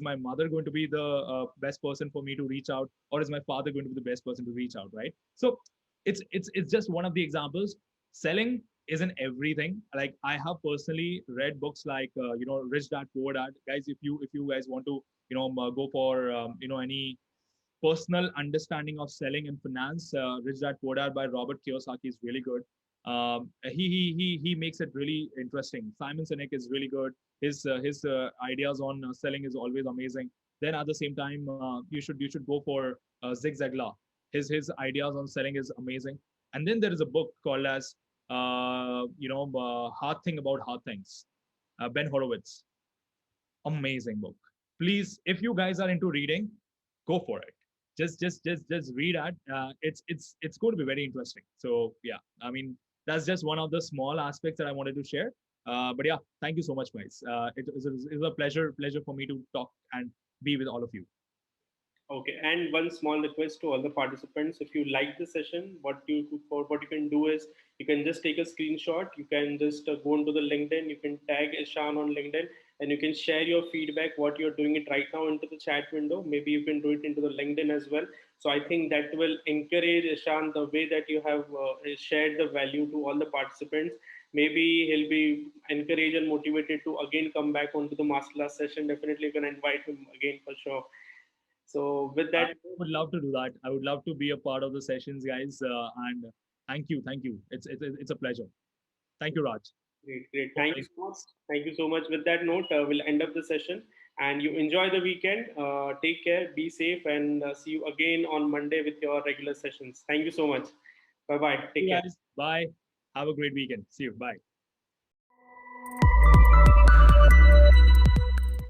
my mother going to be the best person for me to reach out, or is my father going to be the best person to reach out, right? So it's just one of the examples. Selling isn't everything. Like I have personally read books like Rich Dad Poor Dad. Guys, if you guys want to go for any personal understanding of selling and finance, Rich Dad Poor Dad by Robert Kiyosaki is really good. He makes it really interesting. Simon Sinek is really good. His ideas on selling is always amazing. Then at the same time, you should go for Zig Ziglar. His ideas on selling is amazing. And then there is a book called as Hard Thing About Hard Things. Ben Horowitz, amazing book. Please, if you guys are into reading, go for it. Just read it. It's going to be very interesting. So yeah, I mean that's just one of the small aspects that I wanted to share. But yeah, thank you so much, guys. It was a pleasure for me to talk and be with all of you.
Okay, and one small request to all the participants: if you like the session, what you can do is you can just take a screenshot. You can just go into the LinkedIn. You can tag Ishan on LinkedIn, and you can share your feedback, what you're doing it right now into the chat window. Maybe you can do it into the LinkedIn as well. So I think that will encourage Ishan the way that you have shared the value to all the participants. Maybe he'll be encouraged and motivated to again come back onto the masterclass session. Definitely, you can invite him again for sure. So with
I
that,
would love to do that. I would love to be a part of the sessions, guys. And thank you. It's a pleasure. Thank you, Raj.
great, great.
Oh,
Thank you
thanks.
so much. Thank you so much. With that note, we'll end up the session. And you enjoy the weekend. Take care, be safe, and see you again on Monday with your regular sessions. Thank you so much. Bye bye.
See
Take
you
care.
guys. Bye. Have a great weekend. See you. Bye.